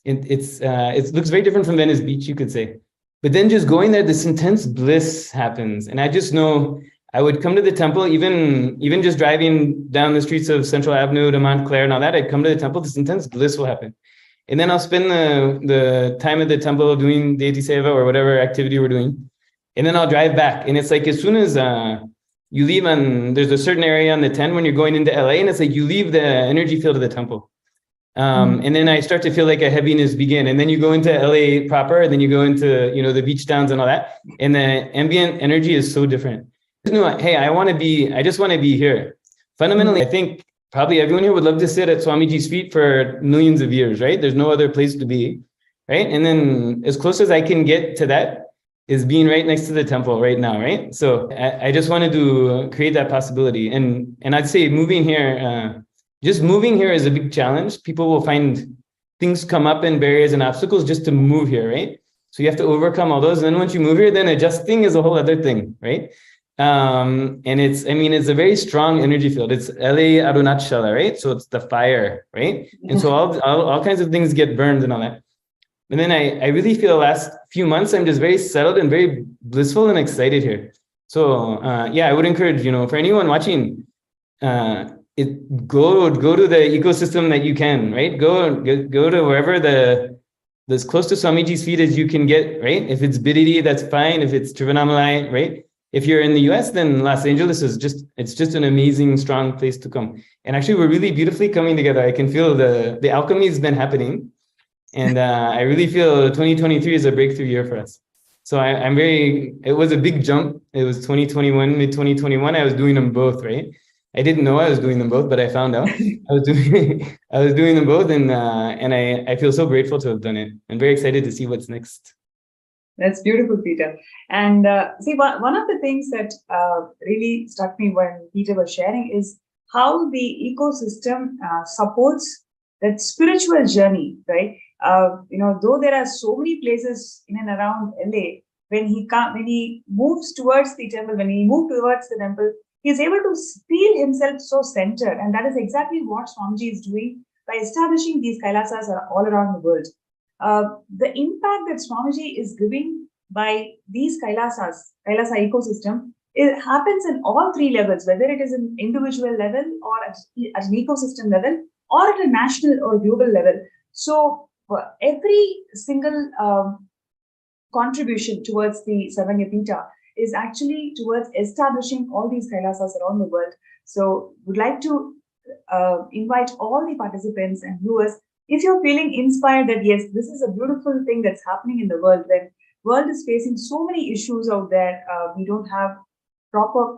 looks very different from Venice Beach, you could say. But then just going there, this intense bliss happens. And I just know I would come to the temple, even just driving down the streets of Central Avenue to Montclair and all that, I'd come to the temple, this intense bliss will happen. And then I'll spend the time at the temple doing deity seva or whatever activity we're doing. And then I'll drive back. And it's like, as soon as you leave there's a certain area on the 10 when you're going into LA, and it's like you leave the energy field of the temple. And then I start to feel like a heaviness begin. And then you go into LA proper, and then you go into, the beach towns and all that. And the ambient energy is so different. Hey, I just want to be here. Fundamentally, I think probably everyone here would love to sit at Swamiji's feet for millions of years, right? There's no other place to be, right? And then as close as I can get to that is being right next to the temple right now, right? So I just wanted to create that possibility. And I'd say moving here, just moving here is a big challenge. People will find things come up and barriers and obstacles just to move here, right? So you have to overcome all those. And then once you move here, then adjusting is a whole other thing, right? And it's a very strong energy field. It's LA Arunachala, right? So it's the fire, right? And so all kinds of things get burned and all that. And then I really feel the last few months, I'm just very settled and very blissful and excited here. So I would encourage, for anyone watching, go to the ecosystem that you can, right? Go to wherever as close to Swamiji's feet as you can get, right? If it's Bididi, that's fine. If it's Trivandrum, right? If you're in the US, then Los Angeles is just an amazing, strong place to come. And actually, we're really beautifully coming together. I can feel the alchemy has been happening. And I really feel 2023 is a breakthrough year for us. So it was a big jump. It was 2021, mid 2021. I was doing them both, right? I didn't know I was doing them both, but I found out I was doing them both. And I feel so grateful to have done it. I'm very excited to see what's next. That's beautiful, Peter. And see, one of the things that really struck me when Peter was sharing is how the ecosystem supports that spiritual journey, right? Though there are so many places in and around LA, when he moves towards the temple, he's able to feel himself so centered. And that is exactly what Swamiji is doing by establishing these Kailasas all around the world. The impact that Swamiji is giving by these Kailasa ecosystem, it happens in all three levels, whether it is an individual level or at an ecosystem level or at a national or global level. So every single contribution towards the Sarvanyapita is actually towards establishing all these Kailasas around the world. So would like to invite all the participants and viewers, if you're feeling inspired that yes, this is a beautiful thing that's happening in the world, when world is facing so many issues out there, we don't have proper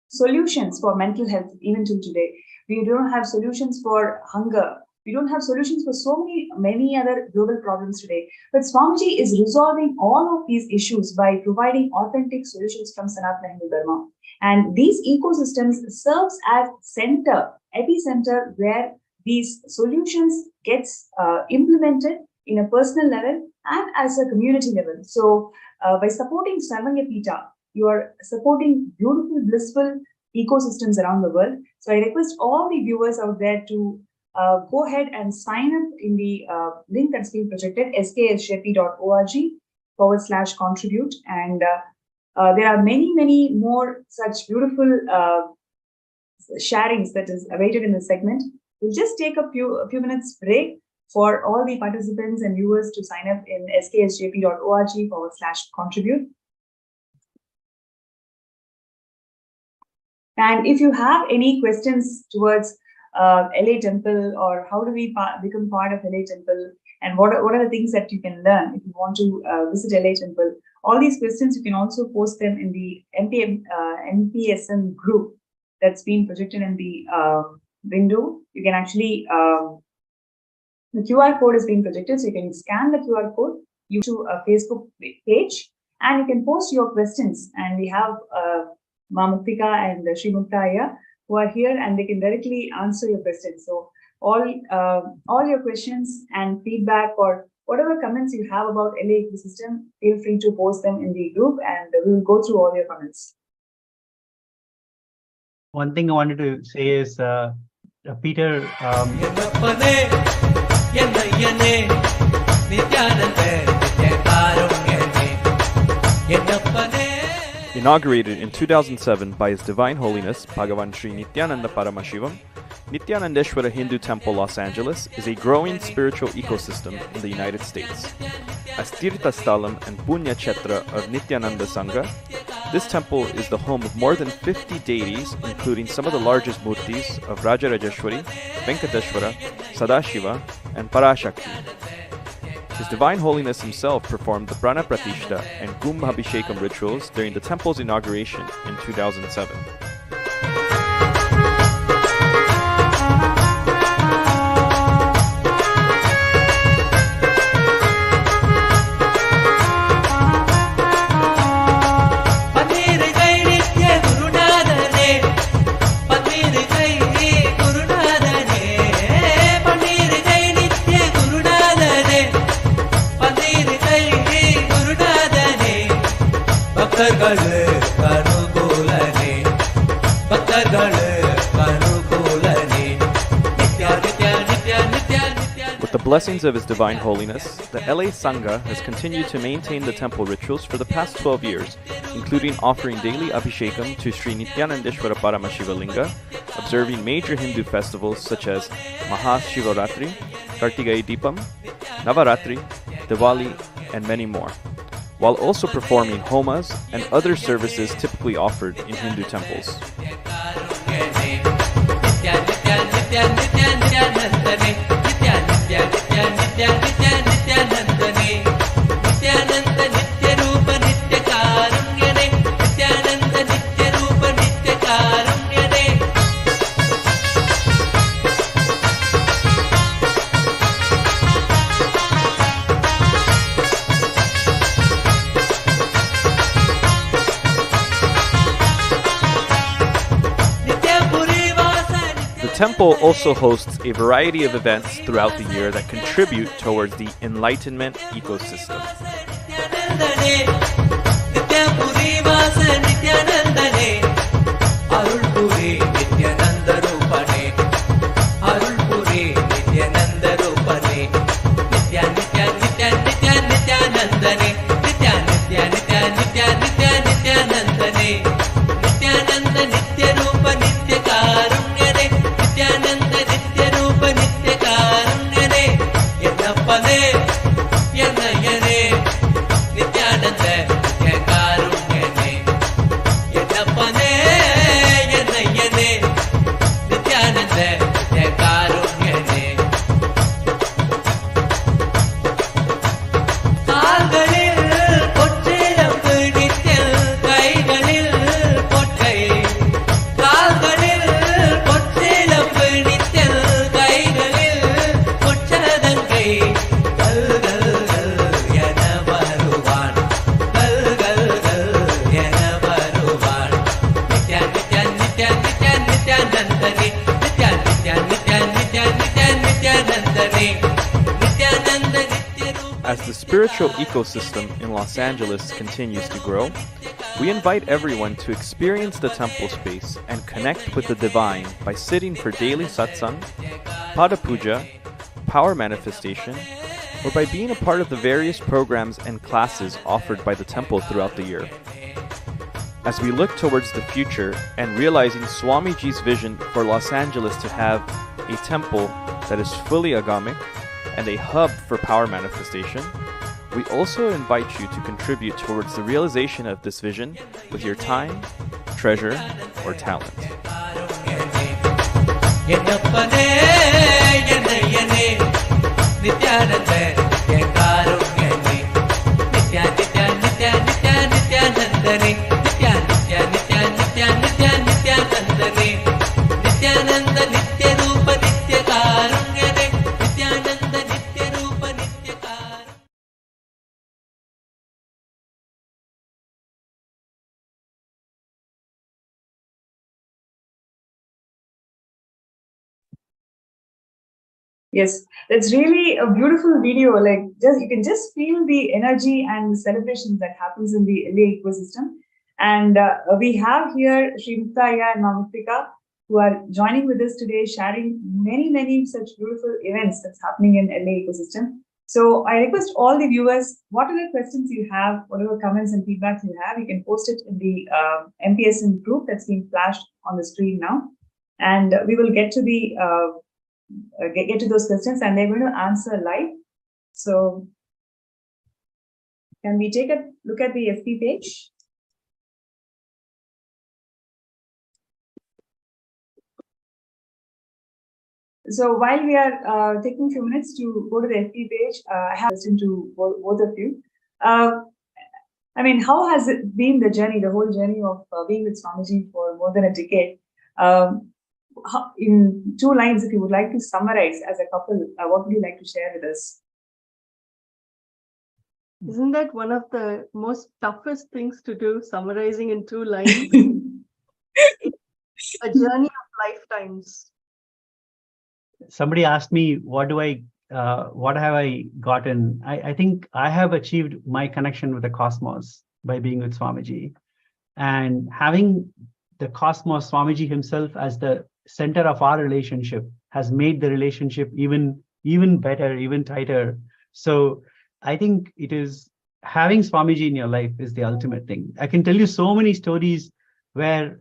solutions for mental health even till today. We don't have solutions for hunger. We don't have solutions for so many other global problems today. But Swamiji is resolving all of these issues by providing authentic solutions from Sanatana Hindu Dharma. And these ecosystems serves as epicenter where these solutions gets implemented in a personal level and as a community level. So by supporting Sarvanyapita, you are supporting beautiful, blissful ecosystems around the world. So I request all the viewers out there to go ahead and sign up in the link that's been projected, sksjp.org/contribute. And there are many more such beautiful sharings that is awaited in the segment. We'll just take a few minutes break for all the participants and viewers to sign up in sksjp.org/contribute. And if you have any questions towards LA Temple, or how do we become part of LA Temple, and what are the things that you can learn if you want to visit LA Temple, all these questions you can also post them in the NPSM group that's been projected in the window. You can actually the QR code is being projected, so you can scan the QR code, you to a Facebook page, and you can post your questions. And we have Ma Muktika and Sri Muktaya who are here, and they can directly answer your questions. So all your questions and feedback or whatever comments you have about LA ecosystem, feel free to post them in the group, and we will go through all your comments. One thing I wanted to say is, Peter, Inaugurated in 2007 by His Divine Holiness Bhagavan Sri Nithyananda Paramashivam, Nithyanandeshwara Hindu Temple Los Angeles is a growing spiritual ecosystem in the United States. As Tirtha Sthalam and Punya Kshetra of Nithyananda Sangha, this temple is the home of more than 50 deities, including some of the largest murtis of Rajarajeshwari, Venkateshwara, Sadashiva, and Parashakti. His Divine Holiness himself performed the Prana Pratishta and Kumbhabhishekam rituals during the temple's inauguration in 2007. With the blessings of His Divine Holiness, the LA Sangha has continued to maintain the temple rituals for the past 12 years, including offering daily Abhishekam to Sri Nithyanandeshwara Paramashiva Linga, observing major Hindu festivals such as Mahashivaratri, Kartigai Deepam, Navaratri, Diwali, and many more, while also performing homas and other services typically offered in Hindu temples. The temple also hosts a variety of events throughout the year that contribute towards the enlightenment ecosystem. As the spiritual ecosystem in Los Angeles continues to grow, we invite everyone to experience the temple space and connect with the divine by sitting for daily satsang, pada puja, power manifestation, or by being a part of the various programs and classes offered by the temple throughout the year. As we look towards the future and realizing Swamiji's vision for Los Angeles to have a temple that is fully agamic and a hub for power manifestation, we also invite you to contribute towards the realization of this vision with your time, treasure, or talent. Yes, that's really a beautiful video. Like, just you can just feel the energy and the celebrations that happens in the LA ecosystem. And we have here Sri Muttaya and Mamuktika, who are joining with us today, sharing many such beautiful events that's happening in LA ecosystem. So I request all the viewers, whatever questions you have, whatever comments and feedbacks you have, you can post it in the MPSN group that's being flashed on the screen now, and we will get to the get to those questions, and they're going to answer live. So can we take a look at the FB page? So while we are taking a few minutes to go to the FB page, I have a question to both of you. I mean, how has it been the journey, the whole journey of being with Swamiji for more than a decade? In 2 lines, if you would like to summarize as a couple, what would you like to share with us? Isn't that one of the most toughest things to do, summarizing in 2 lines? It's a journey of lifetimes. Somebody asked me, what have I gotten? I think I have achieved my connection with the cosmos by being with Swamiji, and having the cosmos, Swamiji himself, as the center of our relationship has made the relationship even even better, even tighter. So I think it is having Swamiji in your life is the ultimate thing. I can tell you so many stories where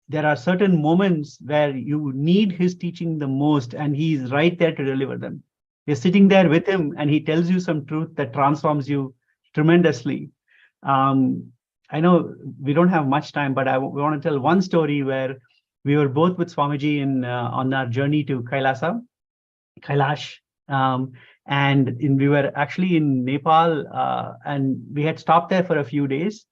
there are certain moments where you need his teaching the most, and he's right there to deliver them. You're sitting there with him, and he tells you some truth that transforms you tremendously. I know we don't have much time, but we want to tell one story where we were both with Swamiji on our journey to Kailash. We were actually in Nepal, and we had stopped there for a few days.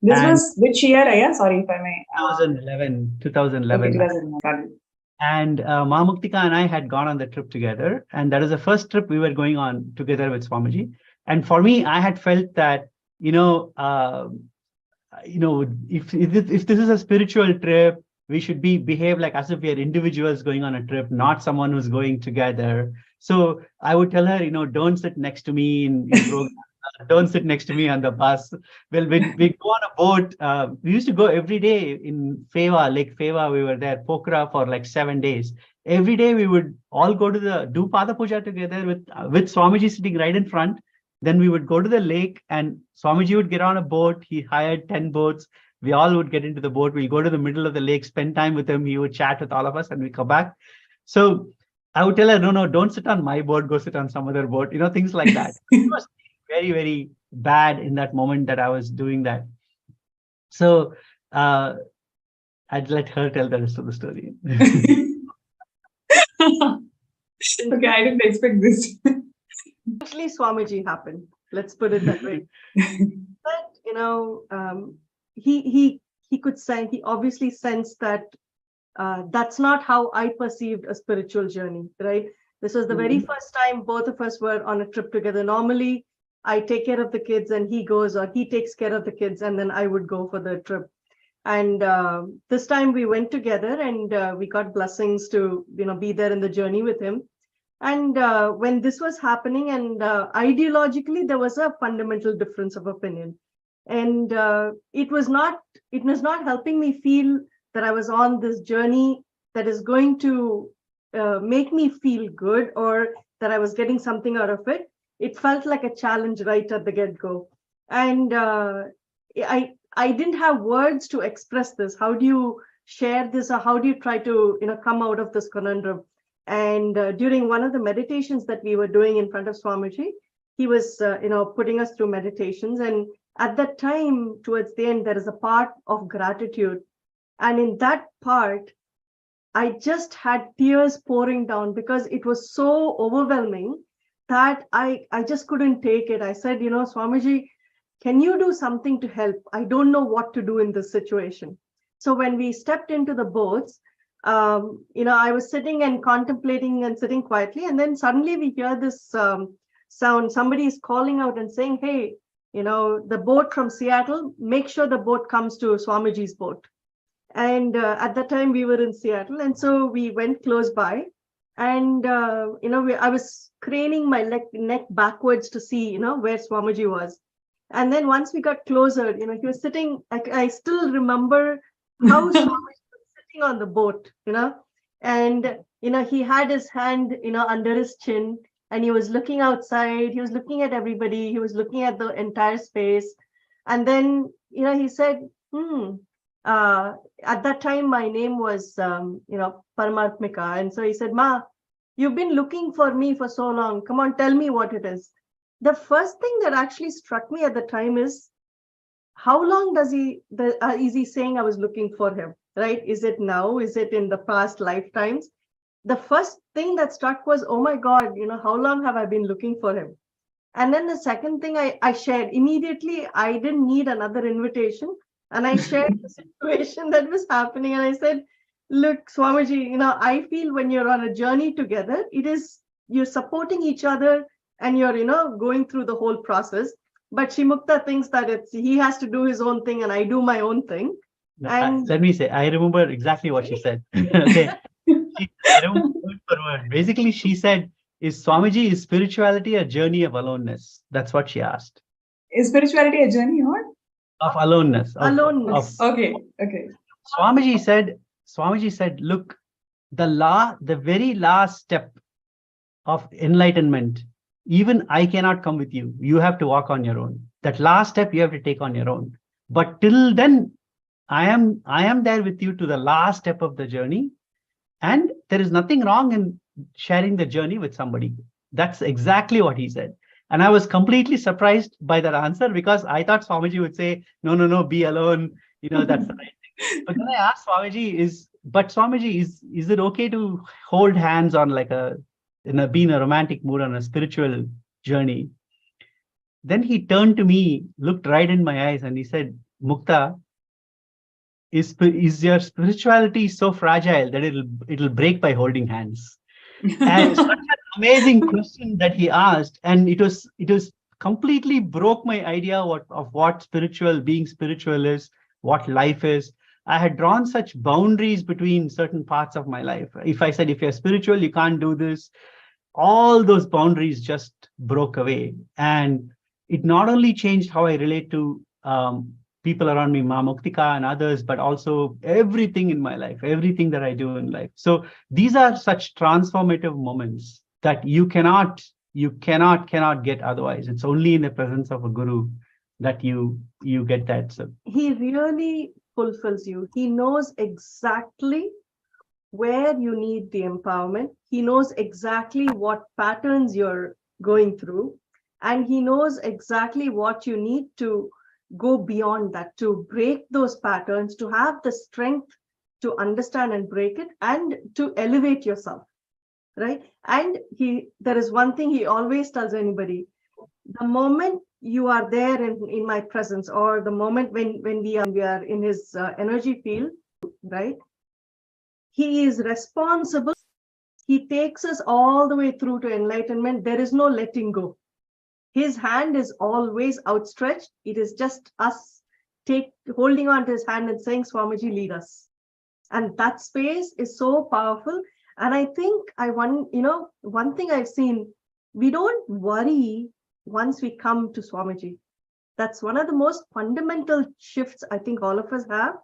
This was which year, Aya? Sorry if I may. 2011. Okay, 2011. And Mahamuktika and I had gone on the trip together. And that is the first trip we were going on together with Swamiji. And for me, I had felt that, if this is a spiritual trip, we should behave like as if we are individuals going on a trip, not someone who's going together. So I would tell her, don't sit next to me in program. Don't sit next to me on the bus. Well, when we go on a boat, we used to go every day in Lake Feva. We were there, Pokhara, for like 7 days. Every day we would all go to do Pada Puja together with Swamiji sitting right in front. Then we would go to the lake, and Swamiji would get on a boat. He hired 10 boats. We all would get into the boat. We'll go to the middle of the lake, spend time with him. He would chat with all of us, and we come back. So I would tell her, no, don't sit on my boat. Go sit on some other boat. Things like that. It was very, very bad in that moment that I was doing that. So I'd let her tell the rest of the story. Okay, I didn't expect this. Actually, Swamiji happened. Let's put it that way. But he could say, he obviously sensed that that's not how I perceived a spiritual journey, right? This was the very first time both of us were on a trip together. Normally, I take care of the kids and he goes, or he takes care of the kids, and then I would go for the trip. And this time we went together, and we got blessings to be there in the journey with him. And when this was happening, and ideologically there was a fundamental difference of opinion, and it was not helping me feel that I was on this journey that is going to make me feel good, or that I was getting something out of it. It felt like a challenge right at the get-go. And I didn't have words to express this. How do you share this, or how do you try to come out of this conundrum? And during one of the meditations that we were doing in front of Swamiji, he was putting us through meditations. And at that time, towards the end, there is a part of gratitude. And in that part, I just had tears pouring down because it was so overwhelming that I just couldn't take it. I said, Swamiji, can you do something to help? I don't know what to do in this situation. So when we stepped into the boats, I was sitting and contemplating and sitting quietly. And then suddenly we hear this sound. Somebody is calling out and saying, hey, the boat from Seattle, make sure the boat comes to Swamiji's boat. And at that time we were in Seattle. And so we went close by, and, I was craning my neck backwards to see, where Swamiji was. And then once we got closer, he was sitting, I still remember how Swamiji was sitting on the boat, and, he had his hand, under his chin, and he was looking outside. He was looking at everybody. He was looking at the entire space. And then, he said, at that time, my name was, Paramatmika. And so he said, Ma, you've been looking for me for so long. Come on, tell me what it is. The first thing that actually struck me at the time is, how long is he saying I was looking for him, right? Is it now? Is it in the past lifetimes? The first thing that struck was, oh my God, how long have I been looking for him? And then the second thing I shared immediately, I didn't need another invitation. And I shared the situation that was happening. And I said, look, Swamiji, I feel when you're on a journey together, you're supporting each other, and you're, going through the whole process. But Shimukta thinks that he has to do his own thing and I do my own thing. And let me say, I remember exactly what she said. Okay. I remember word for word. Basically, she said, is spirituality a journey of aloneness? That's what she asked. Is spirituality a journey or? Of aloneness. Okay. Swamiji said, look, the very last step of enlightenment, even I cannot come with you. You have to walk on your own. That last step you have to take on your own. But till then, I am there with you to the last step of the journey. And there is nothing wrong in sharing the journey with somebody. That's exactly what he said. And I was completely surprised by that answer, because I thought Swamiji would say, no, be alone. That's the right thing. But then I asked Swamiji, is it okay to hold hands on be in a romantic mood on a spiritual journey? Then he turned to me, looked right in my eyes, and he said, Mukta, is your spirituality so fragile that it'll break by holding hands? And such an amazing question that he asked, and it was completely broke my idea of what being spiritual is, what life is. I had drawn such boundaries between certain parts of my life. If I said, if you're spiritual, you can't do this, all those boundaries just broke away. And it not only changed how I relate to people around me, Ma Muktika and others, but also everything in my life, everything that I do in life. So these are such transformative moments that you cannot get otherwise. It's only in the presence of a guru that you get that. So he really fulfills you. He knows exactly where you need the empowerment. He knows exactly what patterns you're going through, and he knows exactly what you need to go beyond that, to break those patterns, to have the strength to understand and break it, and to elevate yourself, right? And there is one thing he always tells anybody: the moment you are there in my presence, or the moment when we are in his energy field, right? He is responsible. He takes us all the way through to enlightenment. There is no letting go. His hand is always outstretched. It is just us holding on to his hand and saying, Swamiji, lead us. And that space is so powerful. And I think one thing I've seen, we don't worry once we come to Swamiji. That's one of the most fundamental shifts I think all of us have.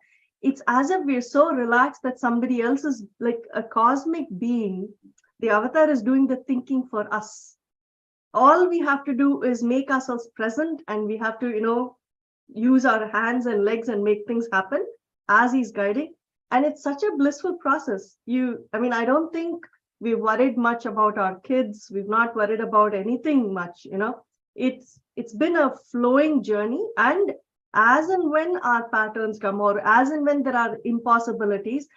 It's as if we're so relaxed that somebody else is like a cosmic being. The avatar is doing the thinking for us. All we have to do is make ourselves present, and we have to, use our hands and legs and make things happen as he's guiding. And it's such a blissful process. I don't think we've worried much about our kids. We've not worried about anything much, It's been a flowing journey. And as and when our patterns come, or as and when there are impossibilities,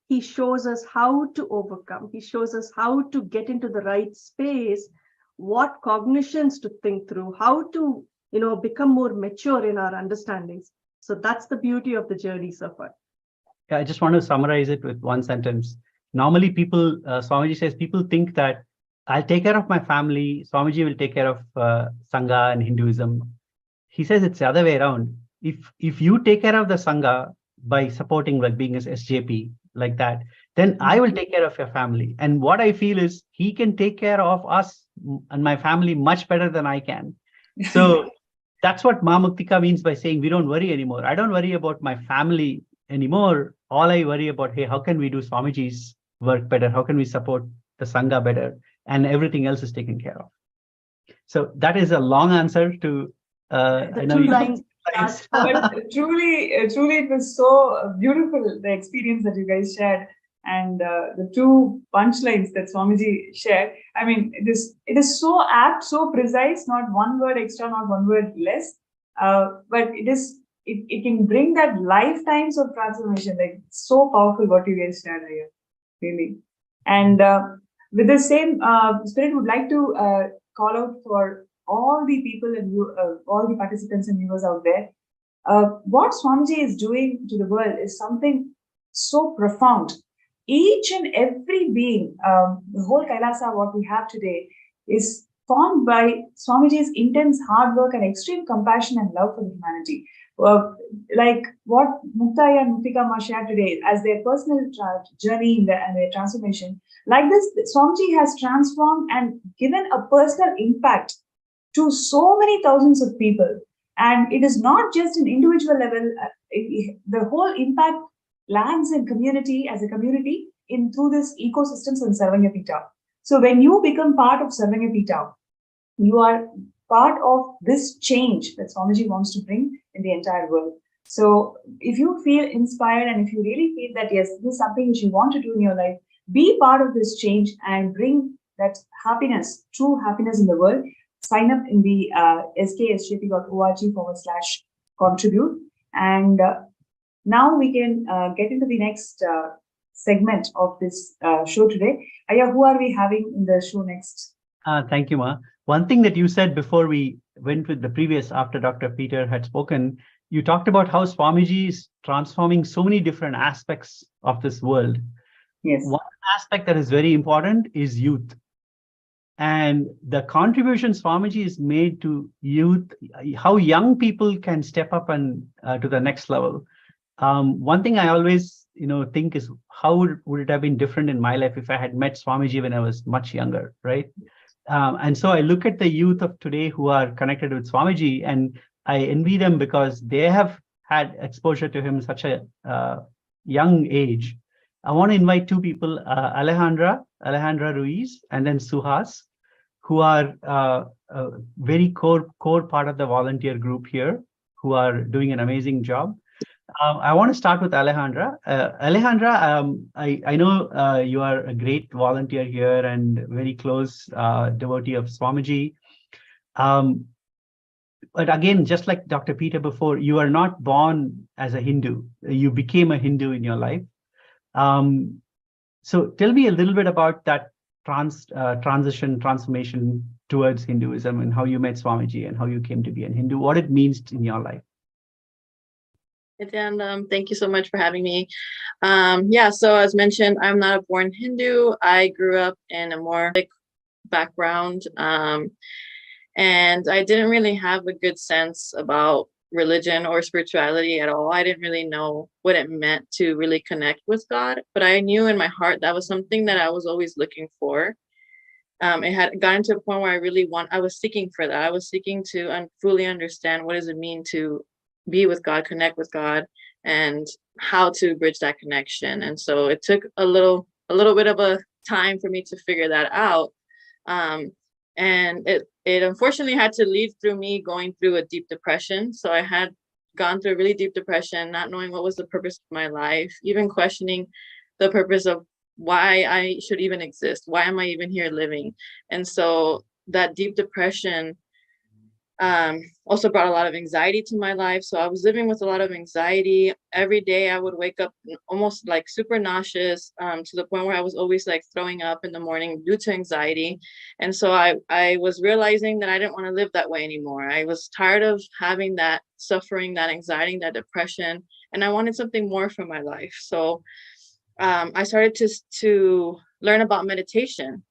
he shows us how to overcome. He shows us how to get into the right space, what cognitions to think through, how to, become more mature in our understandings. So that's the beauty of the journey so far. Yeah, I just want to summarize it with one sentence. Normally Swamiji says, people think that I'll take care of my family, Swamiji will take care of Sangha and Hinduism. He says it's the other way around. If you take care of the Sangha by supporting, like being as SJP, like that, then I will take care of your family. And what I feel is he can take care of us and my family much better than I can. So that's what Ma Muktika means by saying we don't worry anymore. I don't worry about my family anymore. All I worry about, hey, how can we do Swamiji's work better? How can we support the Sangha better? And everything else is taken care of. So that is a long answer to the two lines. But truly, it was so beautiful, the experience that you guys shared, and the two punchlines that Swamiji shared. I mean, it is so apt, so precise, not one word extra, not one word less, but it can bring that lifetimes of transformation. Like, so powerful what you guys shared here, really. And with the same spirit, would like to call out for all the people and all the participants and viewers out there. What Swamiji is doing to the world is something so profound. Each and every being, the whole Kailasa, what we have today, is formed by Swamiji's intense hard work and extreme compassion and love for humanity. Like what Mukta and Muktika shared today as their personal journey and their transformation. Like this, Swamiji has transformed and given a personal impact to so many thousands of people. And it is not just an individual level, the whole impact lands in community, as a community, through this ecosystems and Sarvanyapita. So when you become part of Sarvangapita, you are part of this change that Swamiji wants to bring in the entire world. So if you feel inspired and if you really feel that, yes, this is something which you want to do in your life, be part of this change and bring that happiness, true happiness in the world. Sign up in the sksjp.org/contribute. And now we can get into the next segment of this show today. Aya, who are we having in the show next? Thank you, Ma. One thing that you said before we went with the previous, after Dr. Peter had spoken, you talked about how Swamiji is transforming so many different aspects of this world. Yes. One aspect that is very important is youth. And the contribution Swamiji has made to youth, how young people can step up and to the next level. One thing I always think is how would it have been different in my life if I had met Swamiji when I was much younger, right? And so I look at the youth of today who are connected with Swamiji, and I envy them because they have had exposure to him such a young age. I want to invite two people, Alejandra Ruiz, and then Suhas, who are a very core part of the volunteer group here, who are doing an amazing job. I want to start with Alejandra. Alejandra, I know you are a great volunteer here and very close devotee of Swamiji. But again, just like Dr. Peter before, you are not born as a Hindu. You became a Hindu in your life. So tell me a little bit about that transformation towards Hinduism and how you met Swamiji and how you came to be a Hindu, what it means in your life. And thank you so much for having me. So as mentioned, I'm not a born Hindu. I grew up in a more background, and I didn't really have a good sense about religion or spirituality at all. I didn't really know what it meant to really connect with God, but I knew in my heart that was something that I was always looking for. It had gotten to a point where I was seeking for that. I was seeking to fully understand what does it mean to be with God, connect with God, and how to bridge that connection. And so it took a little bit of a time for me to figure that out. And it unfortunately had to lead through me going through a deep depression. So I had gone through a really deep depression, not knowing what was the purpose of my life, even questioning the purpose of why I should even exist. Why am I even here living? And so that deep depression also brought a lot of anxiety to my life. So I was living with a lot of anxiety. Every day I would wake up almost like super nauseous, to the point where I was always like throwing up in the morning due to anxiety. And so I was realizing that I didn't want to live that way anymore. I was tired of having that suffering, that anxiety, that depression, and I wanted something more from my life. So I started to learn about meditation.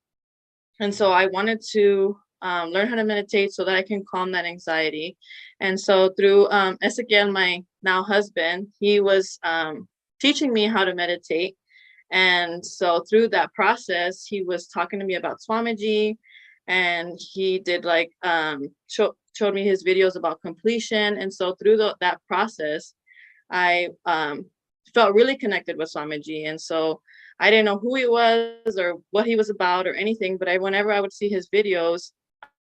And so I wanted to learn how to meditate so that I can calm that anxiety. And so through Ezekiel, my now husband, he was teaching me how to meditate. And so through that process, he was talking to me about Swamiji, and he did like showed me his videos about completion. And so through that process, I felt really connected with Swamiji. And so I didn't know who he was or what he was about or anything, but whenever I would see his videos,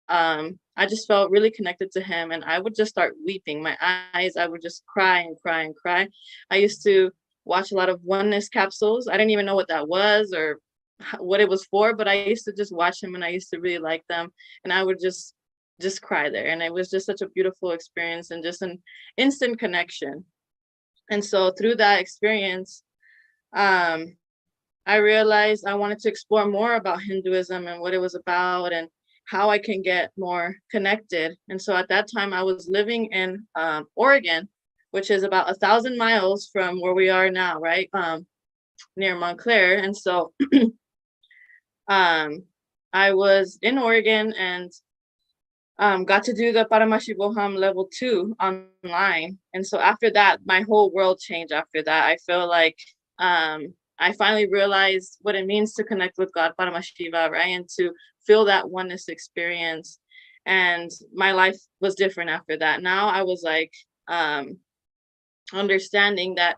I just felt really connected to him, and I would just start weeping. My eyes, I would just cry and cry and cry. I used to watch a lot of oneness capsules. I didn't even know what that was or what it was for, but I used to just watch him, and I used to really like them, and I would just cry there. And it was just such a beautiful experience and just an instant connection. And so through that experience, I realized I wanted to explore more about Hinduism and what it was about and how I can get more connected. And so at that time I was living in Oregon, which is about 1,000 miles from where we are now, right? Near Montclair. And so I was in Oregon and got to do the Paramashivam level 2 online. And so after that, my whole world changed after that. I feel like I finally realized what it means to connect with God, Paramashiva, right? And to feel that oneness experience. And my life was different after that. Now I was like understanding that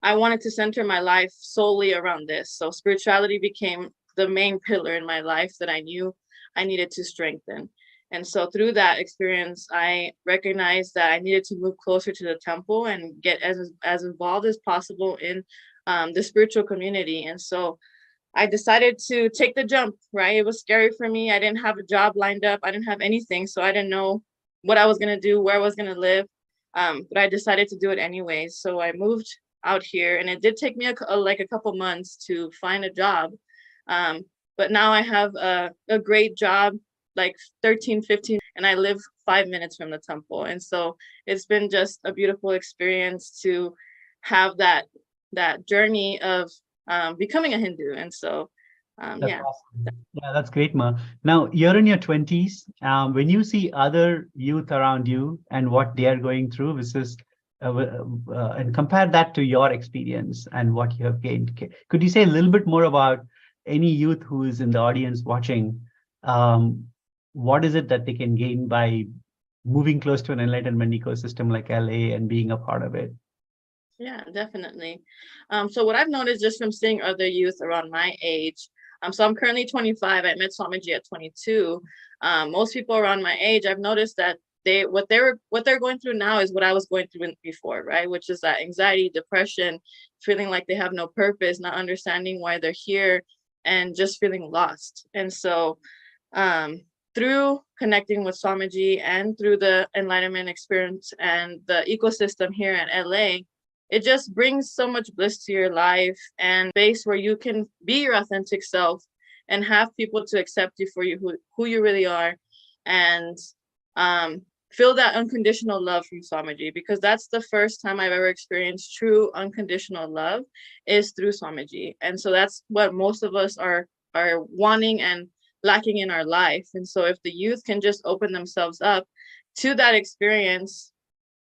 I wanted to center my life solely around this. So spirituality became the main pillar in my life that I knew I needed to strengthen. And so through that experience, I recognized that I needed to move closer to the temple and get as involved as possible in the spiritual community. And so I decided to take the jump, right? It was scary for me. I didn't have a job lined up. I didn't have anything. So I didn't know what I was going to do, where I was going to live. But I decided to do it anyways. So I moved out here, and it did take me a couple months to find a job. But now I have a great job, like 13, 15, and I live 5 minutes from the temple. And so it's been just a beautiful experience to have that journey of becoming a Hindu. And so, yeah. Awesome. Yeah, that's great, Ma. Now, you're in your 20s. When you see other youth around you and what they are going through, and compare that to your experience and what you have gained, could you say a little bit more about any youth who is in the audience watching? What is it that they can gain by moving close to an enlightenment ecosystem like LA and being a part of it? Yeah, definitely. So what I've noticed just from seeing other youth around my age, so I'm currently 25. I met Swamiji at 22. Most people around my age, I've noticed that what they're going through now is what I was going through before, right? Which is that anxiety, depression, feeling like they have no purpose, not understanding why they're here, and just feeling lost. And so through connecting with Swamiji and through the enlightenment experience and the ecosystem here at LA, it just brings so much bliss to your life and space where you can be your authentic self and have people to accept you for who you really are, and feel that unconditional love from Swamiji, because that's the first time I've ever experienced true unconditional love is through Swamiji. And so that's what most of us are wanting and lacking in our life. And so if the youth can just open themselves up to that experience,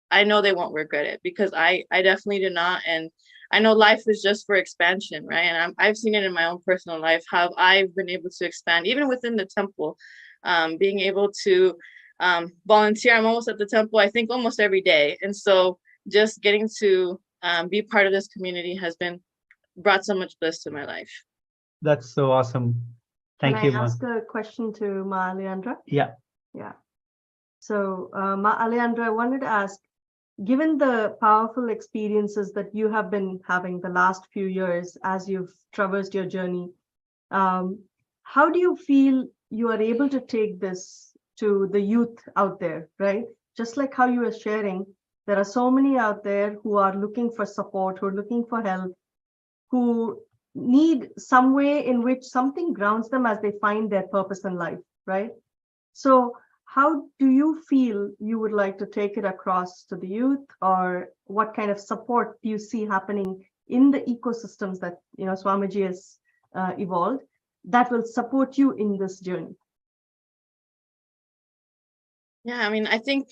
I know they won't regret it, because I definitely did not. And I know life is just for expansion, right? And I've seen it in my own personal life, how I've been able to expand, even within the temple, being able to volunteer. I'm almost at the temple, I think, almost every day. And so just getting to be part of this community has brought so much bliss to my life. That's so awesome. Thank you, Can I Ma. ask a question to Ma Alejandra? Yeah. Yeah. So, Ma Alejandra, I wanted to ask, given the powerful experiences that you have been having the last few years as you've traversed your journey, how do you feel you are able to take this to the youth out there, right? Just like how you were sharing, there are so many out there who are looking for support, who are looking for help, who need some way in which something grounds them as they find their purpose in life, right? So how do you feel you would like to take it across to the youth, or what kind of support do you see happening in the ecosystems that Swamiji has evolved that will support you in this journey? Yeah, I mean, I think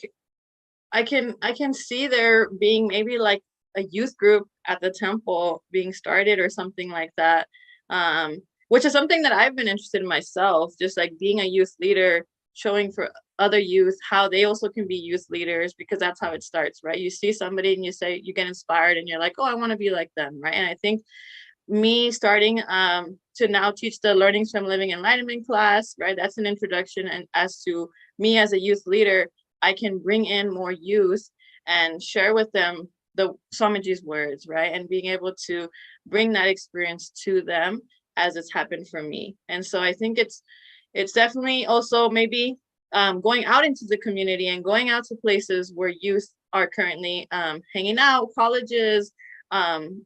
I can see there being maybe like a youth group at the temple being started or something like that, which is something that I've been interested in myself, just like being a youth leader, showing for other youth how they also can be youth leaders, because that's how it starts, right? You see somebody and you get inspired and you're like, oh, I want to be like them, right? And I think me starting to now teach the Learnings from Living Enlightenment class, right? That's an introduction. And as to me as a youth leader, I can bring in more youth and share with them the Swamiji's words, right? And being able to bring that experience to them as it's happened for me. And so I think it's definitely also maybe going out into the community and going out to places where youth are currently hanging out, colleges,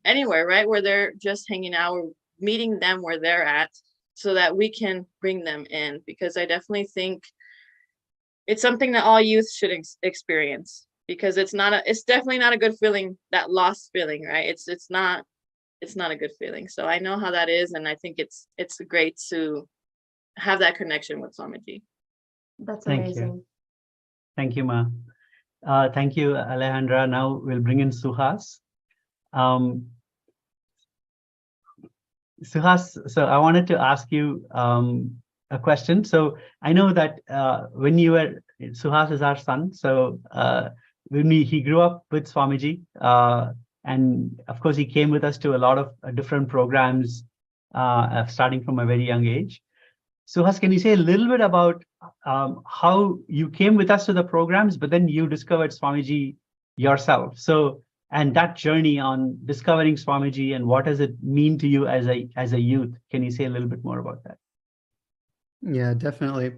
anywhere, right? Where they're just hanging out, or meeting them where they're at, so that we can bring them in, because I definitely think it's something that all youth should experience, because it's definitely not a good feeling, that lost feeling, right? It's not a good feeling. So I know how that is, and I think it's great to have that connection with Swamiji. That's amazing. Thank you, Ma. Thank you, Alejandra. Now we'll bring in Suhas. Suhas, so I wanted to ask you a question. So I know that when you were, Suhas is our son. So when he grew up with Swamiji, and of course he came with us to a lot of different programs starting from a very young age. Suhas, can you say a little bit about how you came with us to the programs, but then you discovered Swamiji yourself? So, and that journey on discovering Swamiji and what does it mean to you as a youth? Can you say a little bit more about that? Yeah, definitely.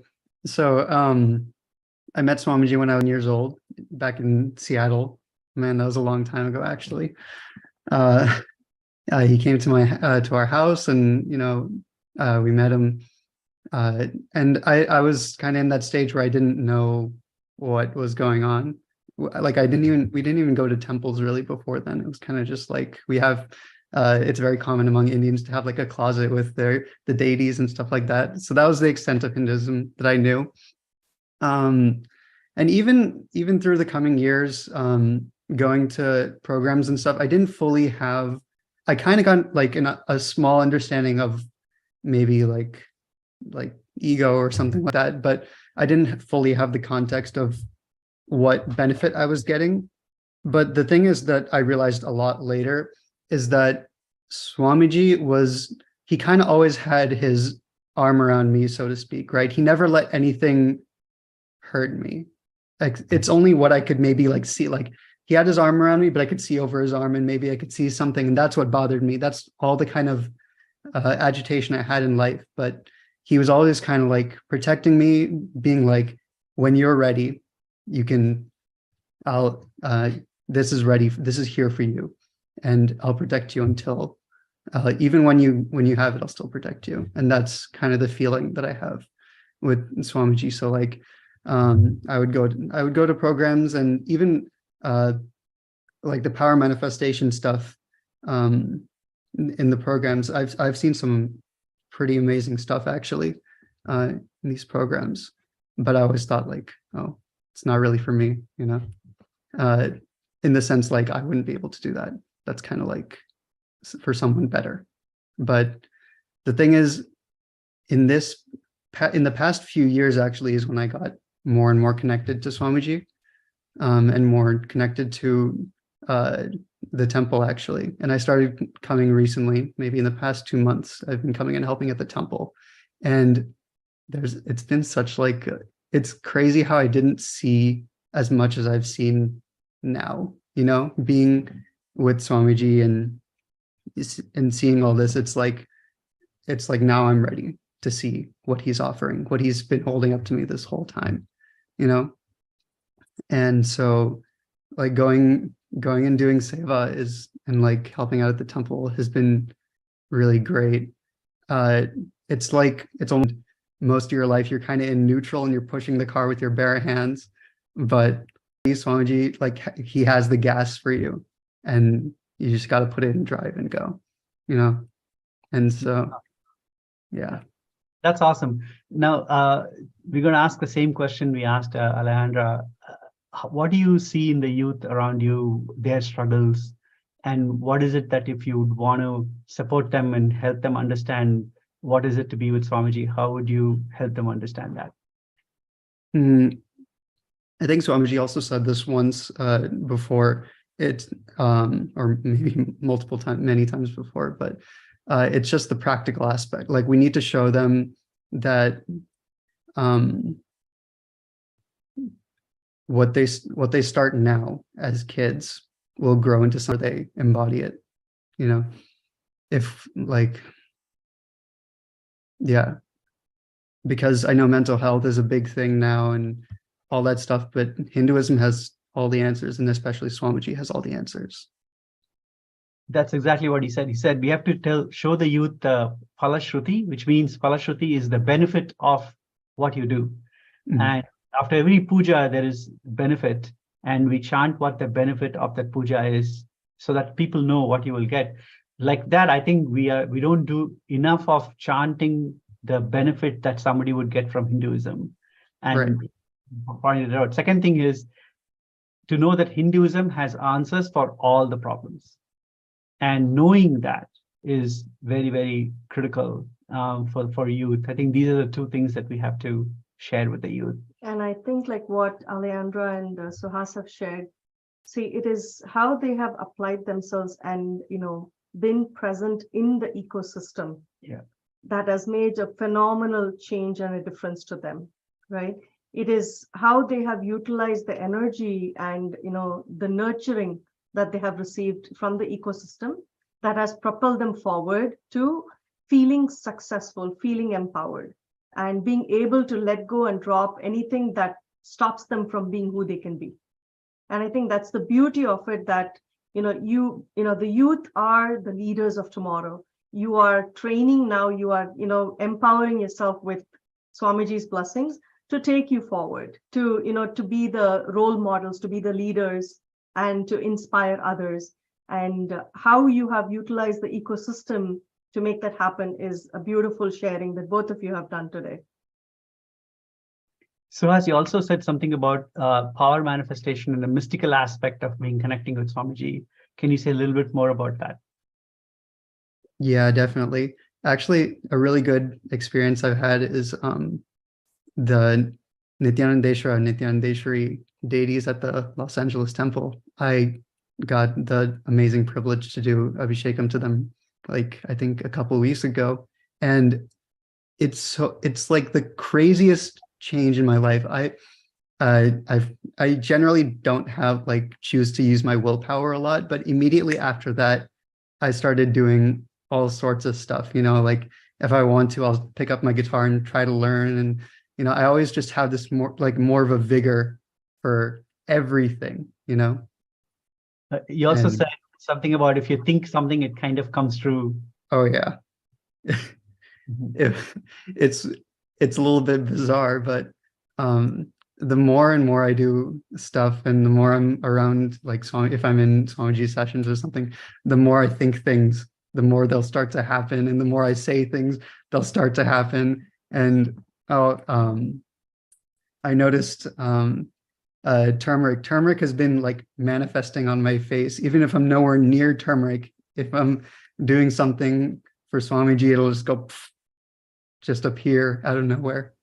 So I met Swamiji when I was years old, back in Seattle. Man, that was a long time ago, actually. He came to our house, and we met him. And I was kind of in that stage where I didn't know what was going on. Like we didn't even go to temples really before then. It was kind of just like we have. It's very common among Indians to have like a closet with the deities and stuff like that. So that was the extent of Hinduism that I knew. And even through the coming years, going to programs and stuff, I didn't fully have. I kind of got like a small understanding of maybe like ego or something like that, but I didn't fully have the context of what benefit I was getting. But the thing is that I realized a lot later is that Swamiji he kind of always had his arm around me, so to speak, right? He never let anything hurt me. Like it's only what I could maybe like see, like he had his arm around me, but I could see over his arm and maybe I could see something. And that's what bothered me. That's all the kind of agitation I had in life. But he was always kind of like protecting me, being like, when you're ready, this is ready. This is here for you. And I'll protect you until, even when you have it, I'll still protect you. And that's kind of the feeling that I have with Swamiji. So like, I would go to programs, and even like the power manifestation stuff in the programs. I've seen some pretty amazing stuff actually in these programs, but I always thought like, oh, it's not really for me, in the sense like I wouldn't be able to do that. That's kind of like for someone better. But the thing is, in the past few years actually is when I got more and more connected to Swamiji, and more connected to the temple actually. And I started coming recently, maybe in the past 2 months. I've been coming and helping at the temple, and it's been such like, it's crazy how I didn't see as much as I've seen now, being with Swamiji and seeing all this. It's like now I'm ready to see what he's offering, what he's been holding up to me this whole time, and so like going and doing seva and like helping out at the temple has been really great. It's like it's almost most of your life you're kind of in neutral and you're pushing the car with your bare hands, but Swamiji, like he has the gas for you, and you just got to put it in drive and go, and so yeah. That's awesome. Now we're going to ask the same question we asked Alejandra. What do you see in the youth around you, their struggles, and what is it that if you would want to support them and help them understand what is it to be with Swamiji, how would you help them understand that? I think Swamiji also said this once before, or maybe multiple times, many times before, but it's just the practical aspect. Like we need to show them that what they start now as kids will grow into something they embody it, if like, yeah, because I know mental health is a big thing now and all that stuff, but Hinduism has all the answers, and especially Swamiji has all the answers. That's exactly what he said. He said we have to show the youth the Phalashruti, which means Phalashruti is the benefit of what you do. Mm-hmm. And after every puja, there is benefit, and we chant what the benefit of that puja is so that people know what you will get. Like that, I think we don't do enough of chanting the benefit that somebody would get from Hinduism. And pointed it out. Second thing is to know that Hinduism has answers for all the problems. And knowing that is very, very critical for youth. I think these are the two things that we have to share with the youth. And I think like what Alejandra and Suhas have shared, see, it is how they have applied themselves and, been present in the ecosystem Yeah. that has made a phenomenal change and a difference to them, right? It is how they have utilized the energy and, the nurturing that they have received from the ecosystem that has propelled them forward to feeling successful, feeling empowered, and being able to let go and drop anything that stops them from being who they can be. And I think that's the beauty of it, that, the youth are the leaders of tomorrow. You are training now, you are, empowering yourself with Swamiji's blessings to take you forward, to be the role models, to be the leaders, and to inspire others. And how you have utilized the ecosystem to make that happen is a beautiful sharing that both of you have done today. So as you also said something about power manifestation and the mystical aspect of being connecting with Swamiji. Can you say a little bit more about that? Yeah, definitely. Actually, a really good experience I've had is the Nithyanandeshwari deities at the Los Angeles temple. I got the amazing privilege to do Abhishekam to them, like I think a couple of weeks ago. And it's like the craziest change in my life. I generally don't choose to use my willpower a lot, but immediately after that, I started doing all sorts of stuff, like if I want to, I'll pick up my guitar and try to learn. And, I always just have this more of a vigor for everything, You also And- said something about if you think something, it kind of comes true. Oh yeah. It's a little bit bizarre, but the more and more I do stuff and the more I'm around, like if I'm in Swamiji sessions or something, the more I think things, the more they'll start to happen. And the more I say things, they'll start to happen. And I noticed turmeric. Turmeric has been like manifesting on my face, even if I'm nowhere near turmeric. If I'm doing something for Swamiji, it'll just go just appear out of nowhere.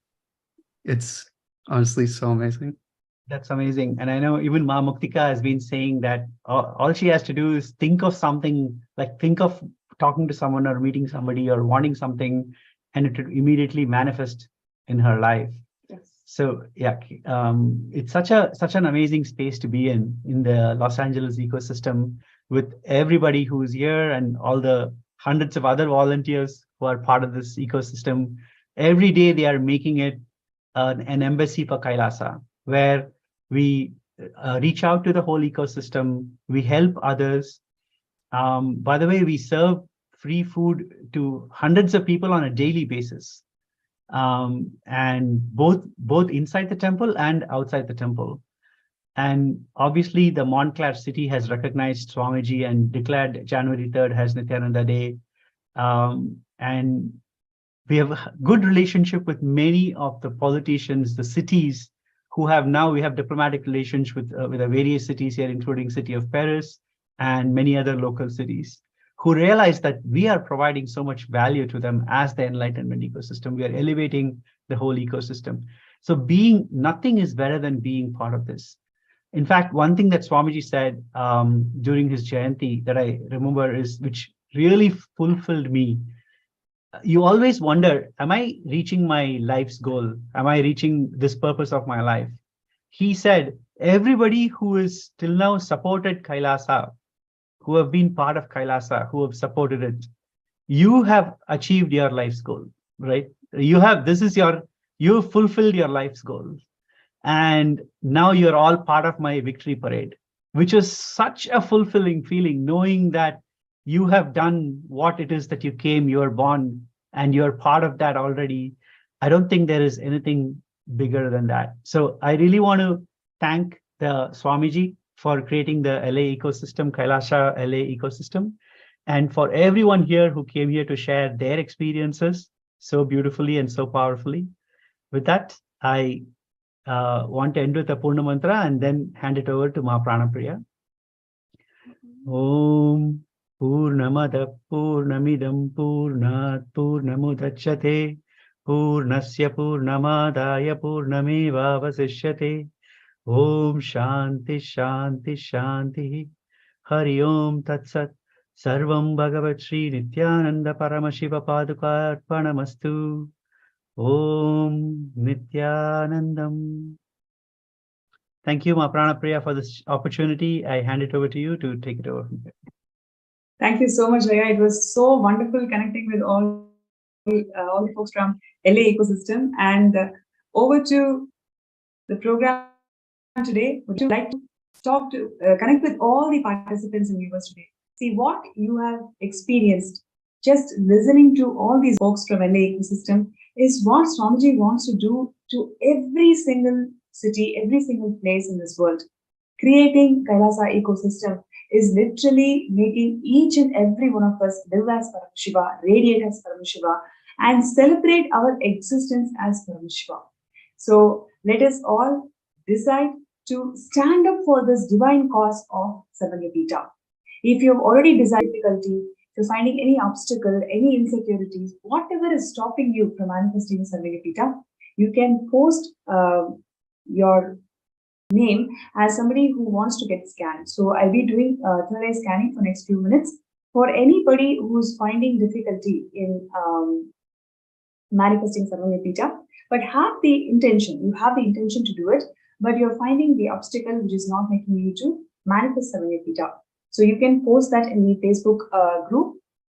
It's honestly so amazing. That's amazing. And I know even Ma Muktika has been saying that all she has to do is think of something, like think of talking to someone or meeting somebody or wanting something, and it would immediately manifest in her life. Yes. So yeah, it's such an amazing space to be in the Los Angeles ecosystem, with everybody who's here and all the hundreds of other volunteers who are part of this ecosystem. Every day they are making it an embassy for Kailasa, where we reach out to the whole ecosystem, we help others. By the way, we serve free food to hundreds of people on a daily basis, and both inside the temple and outside the temple. And obviously, the Montclair city has recognized Swamiji and declared January 3rd as Nithyananda Day. And we have a good relationship with many of the politicians, the cities who have now, we have diplomatic relations with the various cities here, including city of Paris and many other local cities, who realize that we are providing so much value to them as the enlightenment ecosystem. We are elevating the whole ecosystem. So nothing is better than being part of this. In fact, one thing that Swamiji said during his Jayanti that I remember which really fulfilled me. You always wonder, am I reaching my life's goal? Am I reaching this purpose of my life? He said, everybody who is till now supported Kailasa, who have been part of Kailasa, who have supported it, you have achieved your life's goal, right? You fulfilled your life's goal. And now you're all part of my victory parade, which is such a fulfilling feeling, knowing that you have done what it is that you came, you are born, and you're part of that already. I don't think there is anything bigger than that. So I really want to thank the Swamiji for creating the LA ecosystem, Kailasa LA ecosystem, and for everyone here who came here to share their experiences so beautifully and so powerfully. With that, I want to end with a Purna Mantra and then hand it over to Ma Pranapriya. Om Purnamada Purnamidam Purnat Purnamudachyate Purnasya Purnamadaya Purnameva Vasishyate. Om Shanti Shanti Shanti. Hari Om Tat Sat. Sarvam Bhagavat Sri Nithyananda Paramashiva Paduka Arpanamastu. Om Nithyanandam. Thank you, Ma Pranapriya, for this opportunity. I hand it over to you to take it over from here. Thank you so much, Raya. It was so wonderful connecting with all the folks from LA ecosystem. And over to the program today. Would you like to talk to connect with all the participants and viewers today? See what you have experienced. Just listening to all these folks from LA ecosystem is what Swamiji wants to do to every single city, every single place in this world. Creating Kailasa ecosystem is literally making each and every one of us live as Paramashiva, radiate as Paramashiva, and celebrate our existence as Paramashiva. So let us all decide to stand up for this divine cause of Sarvanyapita. If you have already decided difficulty, if you're finding any obstacle, any insecurities, whatever is stopping you from manifesting Sarvanyapita, you can post your name as somebody who wants to get scanned. So I'll be doing third eye scanning for next few minutes. For anybody who's finding difficulty in manifesting Sarvanyapita, but have the intention, you have the intention to do it, but you're finding the obstacle which is not making you to manifest Sarvanyapita. So you can post that in the Facebook group.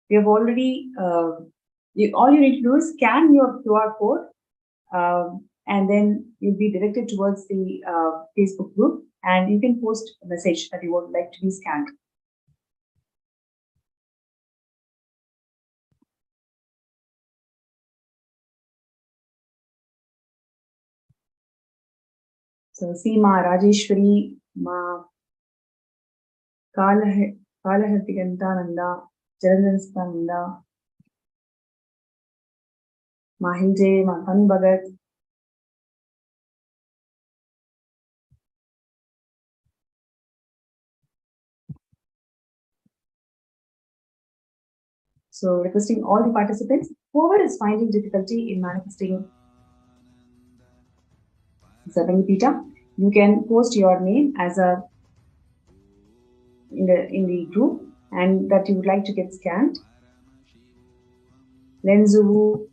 We have already, all you need to do is scan your QR code and then you'll be directed towards the Facebook group, and you can post a message that you would like to be scanned. So see Ma Rajeshwari, Ma Kalahartigantananda, Jalandhanastananda, Ma Hilje, Ma Kanu Bhagat, so requesting all the participants, whoever is finding difficulty in manifesting Sarvanyapita, you can post your name as a in the group and that you would like to get scanned. Lenzu,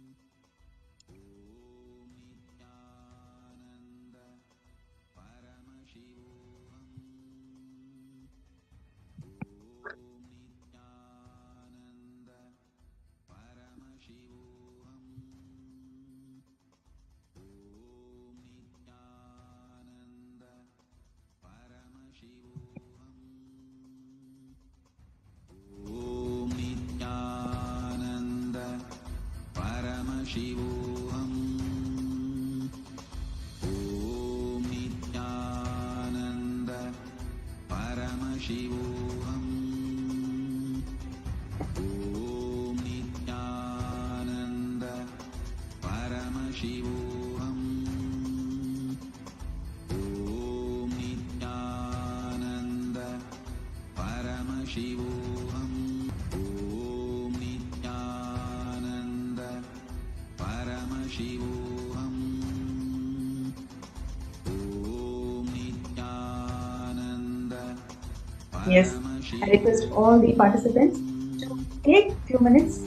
yes, I request all the participants to take a few minutes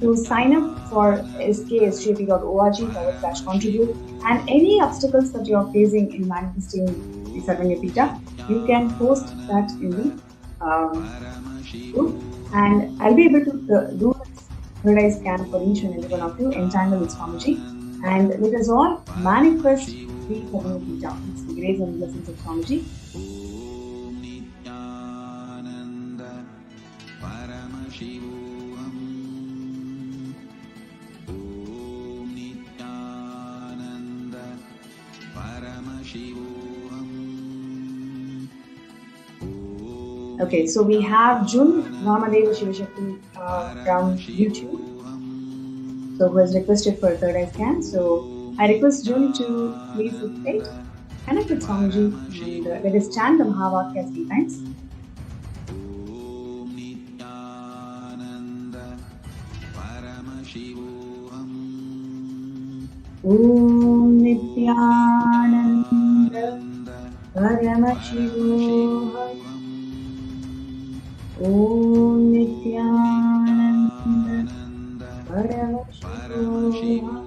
to sign up for sksjp.org/contribute, and any obstacles that you are facing in manifesting the Sarvanyapita, you can post that in the group, and I'll be able to do this third eye scan for each and every one of you, entangle with Swamiji, and let us all manifest the Sarvanyapita. It's the grace and blessings of Swamiji. Okay, so we have Jun Ramadeva Shivashakti from YouTube, so who has requested for a third eye scan. So I request Jun to please dictate, connect with Swamiji, and let us chant the Mahavakya 3 times. Om Nithyananda Paramashivam. Om Nithyananda Paramashivam.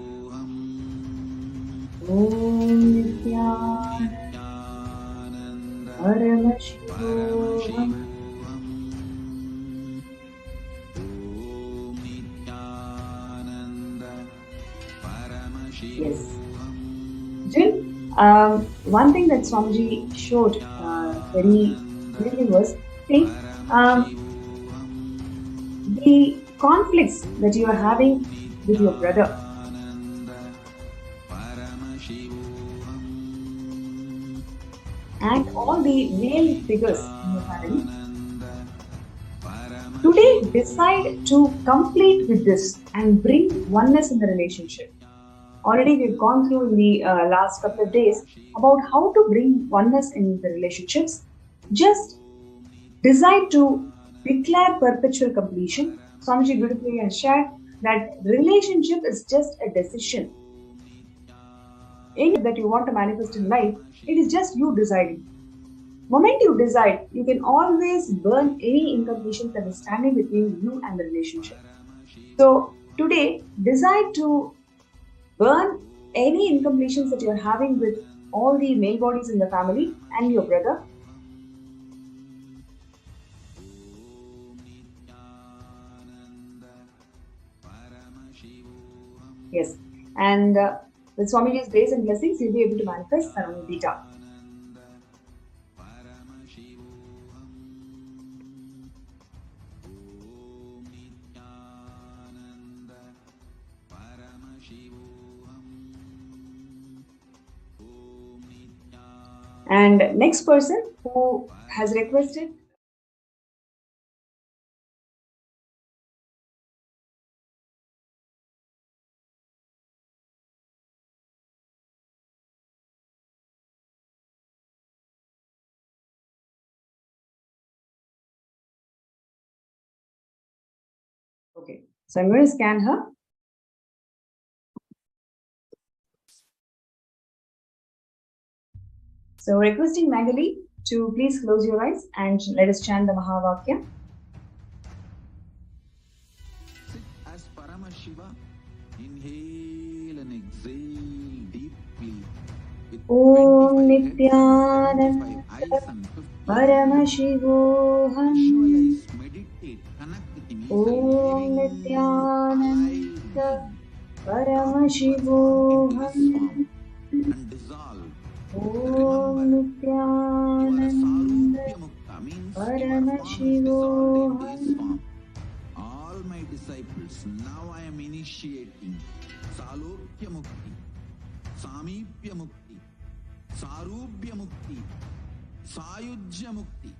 Om Nithyananda Paramashivam. Yes. Jill, one thing that Swamiji showed very clearly was, see, the conflicts that you are having with your brother. And all the male figures in your family. Today, decide to complete with this and bring oneness in the relationship. Already we've gone through in the last couple of days about how to bring oneness in the relationships. Just decide to declare perpetual completion. Swamiji beautifully has shared that relationship is just a decision. Anything that you want to manifest in life, it is just you deciding. Moment you decide, you can always burn any incompletion that is standing between you and the relationship. So today, decide to burn any incompletions that you are having with all the male bodies in the family and your brother. Yes, and with Swamiji's grace and blessings, you'll be able to manifest Sarvamya Beta. And next person who has requested. Okay, so I'm going to scan her. So requesting Magali to please close your eyes and let us chant the Mahavakya. As Paramashiva, inhale and exhale deeply. Om Nithyananda Paramashivoham. Visualize, meditate, connect with him. Om Nithyananda Paramashivoham. And dissolve. Om Nithyananda Paramashivoham. All my disciples, now I am initiating Salokya Mukti, Samipya Mukti, Sarubhya Mukti, Sayujya Mukti.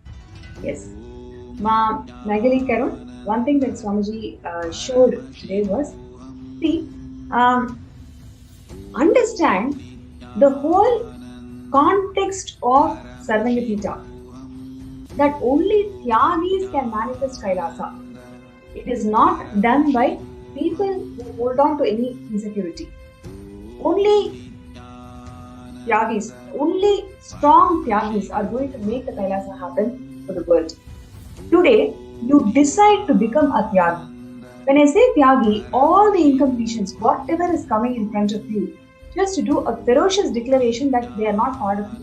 Yes. Ma Magali Karun, one thing that Swamiji showed today was, see, understand the whole context of Sarvamya Pita, that only Tyagis can manifest Kailasa. It is not done by people who hold on to any insecurity. Only Tyagis, only strong Tyagis are going to make the Kailasa happen for the world. Today, you decide to become a Tyagi. When I say Tyagi, all the incompletions, whatever is coming in front of you, just to do a ferocious declaration that they are not part of you.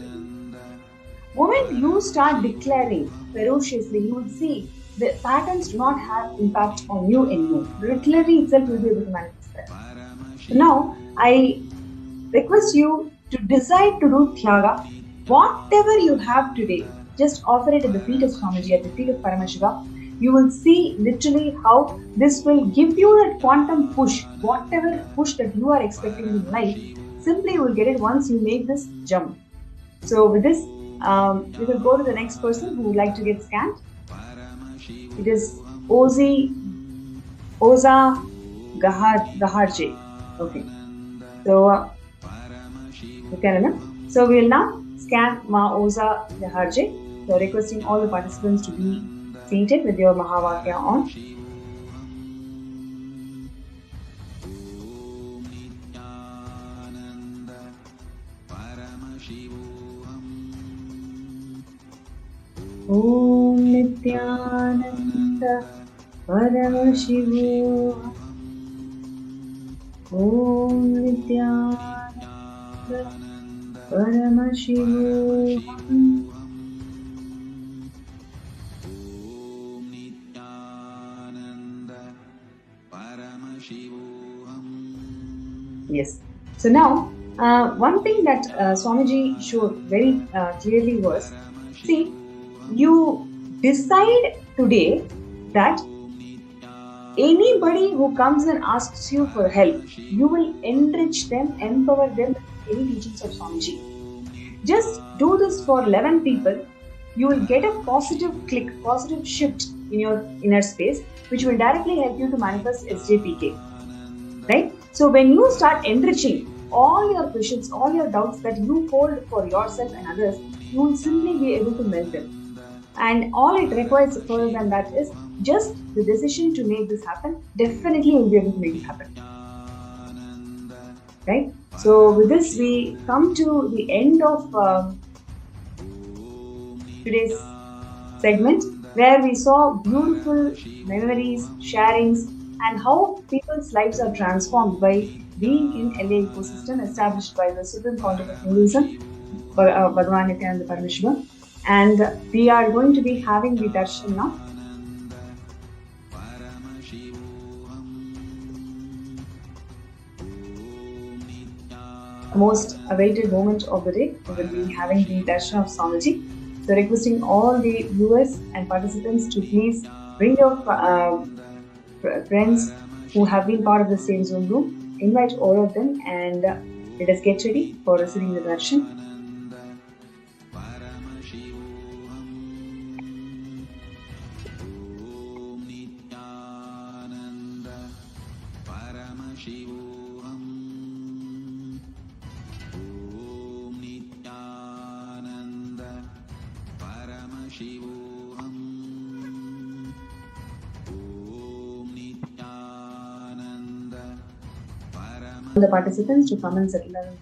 The moment you start declaring ferociously, you will see the patterns do not have impact on you anymore. Literally itself will be able to manifest that. So now, I request you to decide to do Tyaga. Whatever you have today, just offer it at the feet of Swamiji, at the feet of Paramashiva. You will see literally how this will give you that quantum push. Whatever push that you are expecting in life, simply you will get it once you make this jump. So with this, we will go to the next person who would like to get scanned. It is Oza Gaharje. Okay. So, so we will now scan Ma Oza Gaharje. So requesting all the participants to be seated with your Mahavakya on. Om Nithyananda Paramashivam. Om Nithyananda Paramashivam. Om Nithyananda Paramashivam. Yes. So now, one thing that Swamiji showed very clearly was, see, you decide today that anybody who comes and asks you for help, you will enrich them, empower them with any teachings of Swamiji. Just do this for 11 people. You will get a positive click, positive shift in your inner space, which will directly help you to manifest SJPK. Right? So when you start enriching all your questions, all your doubts that you hold for yourself and others, you will simply be able to melt them. And all it requires further than that is just the decision to make this happen. Definitely you'll be able to make it happen. Right? So with this, we come to the end of today's segment, where we saw beautiful memories, sharings, and how people's lives are transformed by being in LA ecosystem established by the Supreme Pontiff of Hinduism, Bhagavan Nithyananda Paramashivam. And we are going to be having the darshan now. The most awaited moment of the day, we will be having the darshan of Swamiji. So requesting all the viewers and participants to please bring your friends who have been part of the same Zoom room. Invite all of them and let us get ready for receiving the darshan. The participants to come and settle down.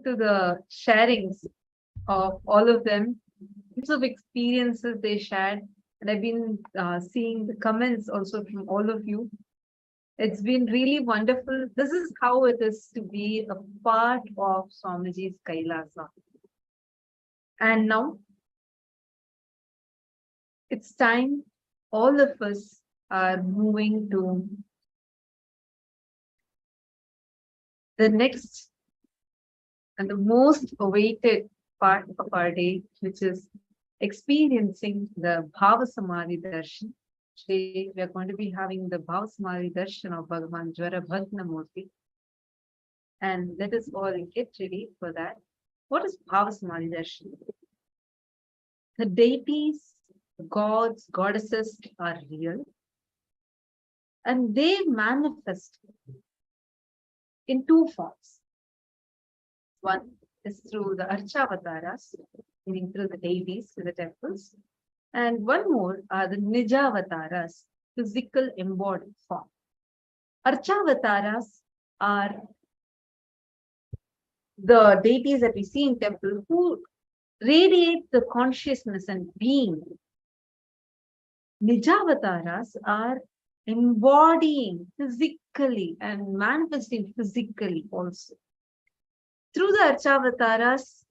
To the sharings of all of them, lots of experiences they shared, and I've been seeing the comments also from all of you. It's been really wonderful. This is how it is to be a part of Swamiji's Kailasa. And now it's time all of us are moving to the next and the most awaited part of our day, which is experiencing the Bhava Samadhi Darshan. Today, we are going to be having the Bhava Samadhi Darshan of Bhagavan Jwara Bhagnamurti. And let us all get ready for that. What is Bhava Samadhi Darshan? The deities, gods, goddesses are real, and they manifest in two forms. One is through the Archavataras, meaning through the deities, through the temples. And one more are the Nijavataras, physical embodied form. Archavataras are the deities that we see in temple who radiate the consciousness and being. Nijavataras are embodying physically and manifesting physically also. Through the Archavataras,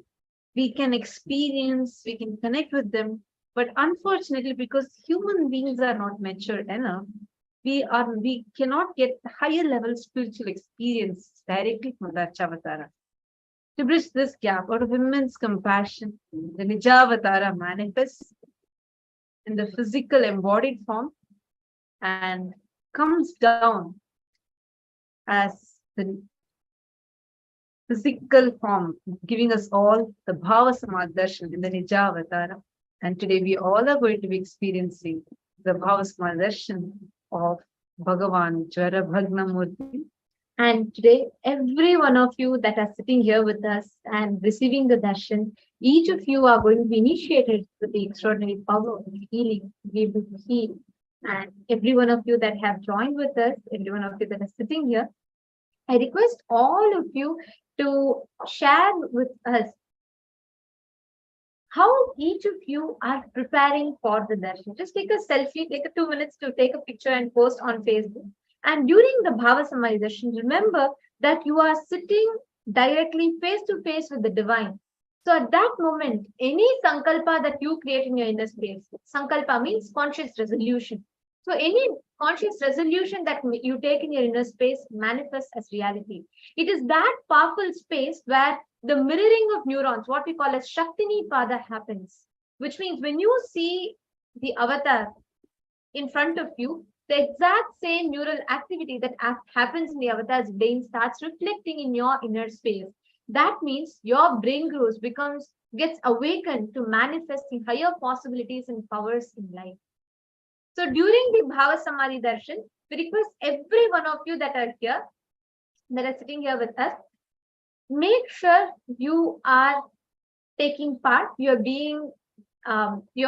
we can experience, we can connect with them, but unfortunately, because human beings are not mature enough, we cannot get higher level spiritual experience directly from the Archavatara. To bridge this gap, out of immense compassion, the Nijavatara manifests in the physical embodied form and comes down as the physical form, giving us all the Bhava Samadhi Darshan in the Nijavatara. And today we all are going to be experiencing the Bhava Samadhi Darshan of Bhagavan Jwara Bhagnamurti. And today, every one of you that are sitting here with us and receiving the darshan, each of you are going to be initiated with the extraordinary power of healing, to be able to heal. And every one of you that have joined with us, every one of you that are sitting here, I request all of you to share with us how each of you are preparing for the darshan. Just take a selfie, take a 2 minutes to take a picture and post on Facebook. And during the Bhava Samadhi darshan, remember that you are sitting directly face to face with the divine. So at that moment, any sankalpa that you create in your inner space, sankalpa means conscious resolution. So any conscious resolution that you take in your inner space manifests as reality. It is that powerful space where the mirroring of neurons, what we call as Shaktini Pada, happens, which means when you see the avatar in front of you, the exact same neural activity that happens in the avatar's brain starts reflecting in your inner space. That means your brain grows, gets awakened to manifest the higher possibilities and powers in life. So during the Bhava Samadhi Darshan, we request every one of you that are here, that are sitting here with us, make sure you are taking part, you're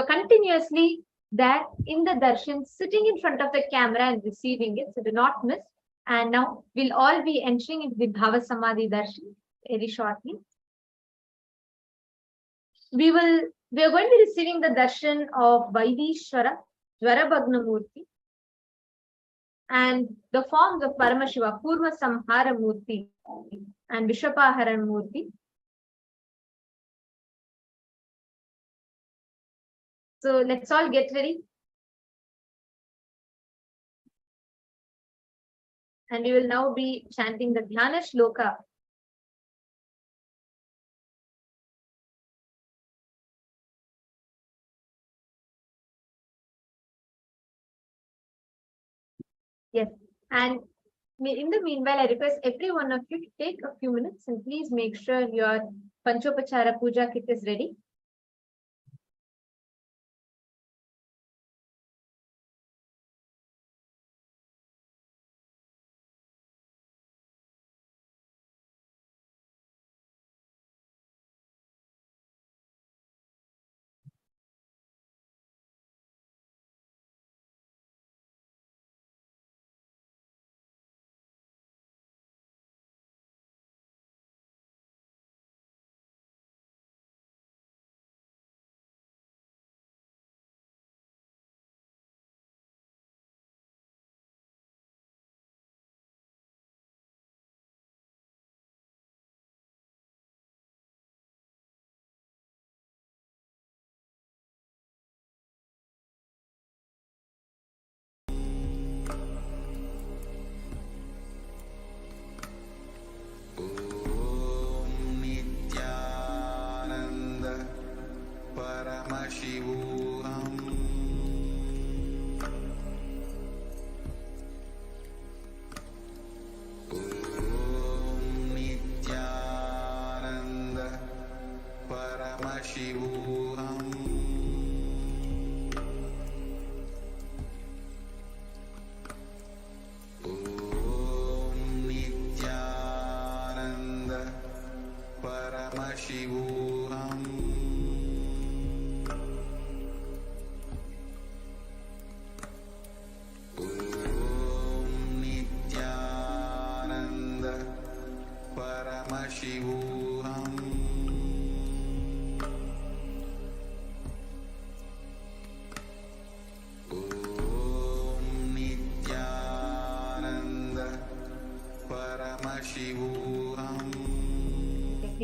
continuously there in the darshan, sitting in front of the camera and receiving it, so do not miss. And now we'll all be entering into the Bhava Samadhi darshan very shortly. We are going to be receiving the darshan of Vaidheeswara, Dwarabhagnamurti, and the forms of Paramashiva, Purva Samhara Murti and Vishapaharan Murti. So let's all get ready. And we will now be chanting the Dhyana Shloka. Yes. And in the meanwhile, I request every one of you to take a few minutes and please make sure your Panchopachara Puja kit is ready.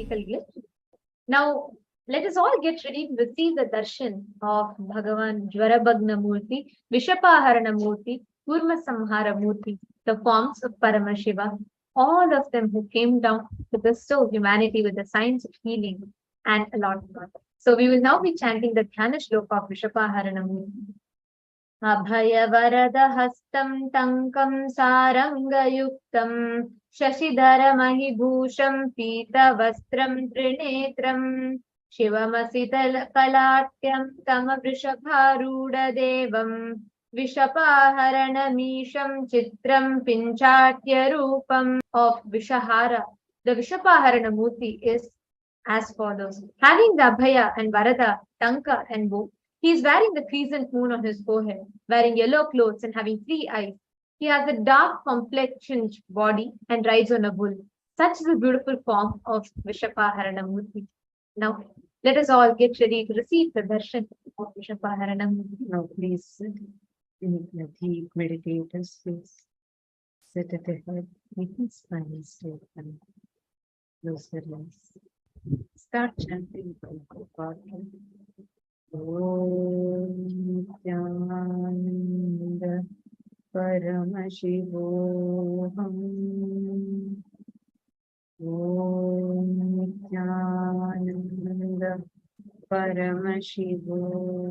technical glitch. Now, let us all get ready to receive the darshan of Bhagavan Jwarabhagna Murti, Vishapaharana Murti, Kurma Samhara Murti, the forms of Paramashiva, all of them who came down to bestow humanity with the science of healing and a lot more. So we will now be chanting the Dhyana Shloka of Vishapaharana Murti. Abhaya Varada Hastam Tankam Sarangayuktam Shashidhara Mahibhusham Pita Vastram Trinetram Shivamasital Kalatyam Tama Vrishabharuda Devam Vishapaharanamisham Chitram Pinchatya Rupam of Vishahara. The Vishapaharana Murti is as follows. Having the Abhaya and Varada, Tanka and bow, he is wearing the crescent moon on his forehead, wearing yellow clothes and having 3 eyes. He has a dark complexioned body and rides on a bull. Such is the beautiful form of Vishapaharana Murti. Now, let us all get ready to receive the darshan of Vishapaharana Murti. Now, please in a deep meditative space. Sit at the head, making spinal straight and close your eyes. Start chanting God. Om Nithyananda Paramashivam. Om Nithyananda Paramashivam.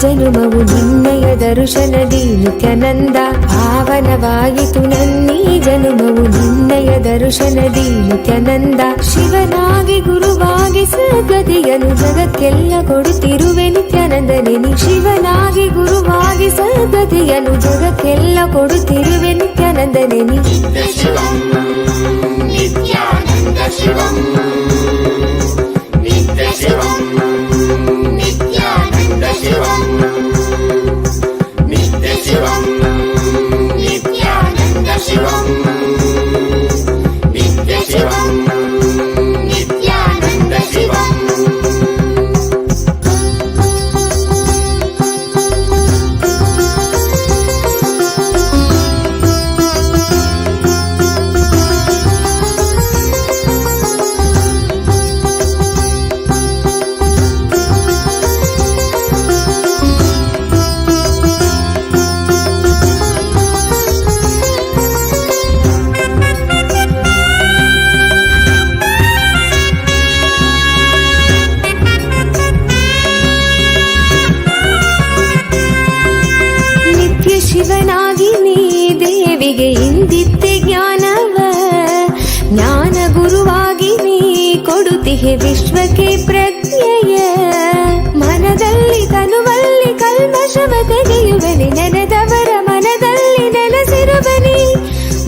ಜನುಮವು ನಿನ್ನಯ ದರ್ಶನದಿ ನಿತ್ಯಾನಂದ ಪಾವನವಾಯಿತು ನನ್ನೀ ಜನುಮವು ನಿನ್ನಯ ದರ್ಶನದಿ ನಿತ್ಯಾನಂದ ಶಿವನಾಗಿ ಗುರುವಾಗಿ ಸದ್ಗತಿಯನ್ನು ಜಗಕ್ಕೆಲ್ಲ ಕೊಡುತ್ತಿರುವೆ ನಿತ್ಯಾನಂದನೇ ನೀ ಶಿವನಾಗಿ ಗುರುವಾಗಿ ಸದ್ಗತಿಯನ್ನು ಜಗಕ್ಕೆಲ್ಲ ಕೊಡುತ್ತಿರುವೆ ನಿತ್ಯಾನಂದನೇ ನೀ ನಿತ್ಯಾನಂದ ಶಿವಂ ನಿತ್ಯ ಶಿವಂ ನಿತ್ಯಾನಂದ ಶಿವಂ ನಿತ್ಯ ಶಿವಂ ನಿತ್ಯಾನಂದ ಶಿವಂ ನಿತ್ಯ ಶಿವಂ ನಿತ್ಯಾನಂದ ಶಿವಂ ಶಿವನಾಗಿ ನೀ ದೇವಿಗೆ ಇಂದಿತ್ತೆ ಜ್ಞಾನವ ಜ್ಞಾನ ಗುರುವಾಗಿ ನೀ ಕೊಡುತ್ತಿಹೆ ವಿಶ್ವಕ್ಕೆ ಪ್ರತ್ಯಯ ಮನದಲ್ಲಿ ತನುವಲ್ಲಿ ಕಲ್ಮಶವ ತೆಗೆಯುವನಿ ನೆನೆದವರ ಮನದಲ್ಲಿ ನೆಲೆಸಿರುವನಿ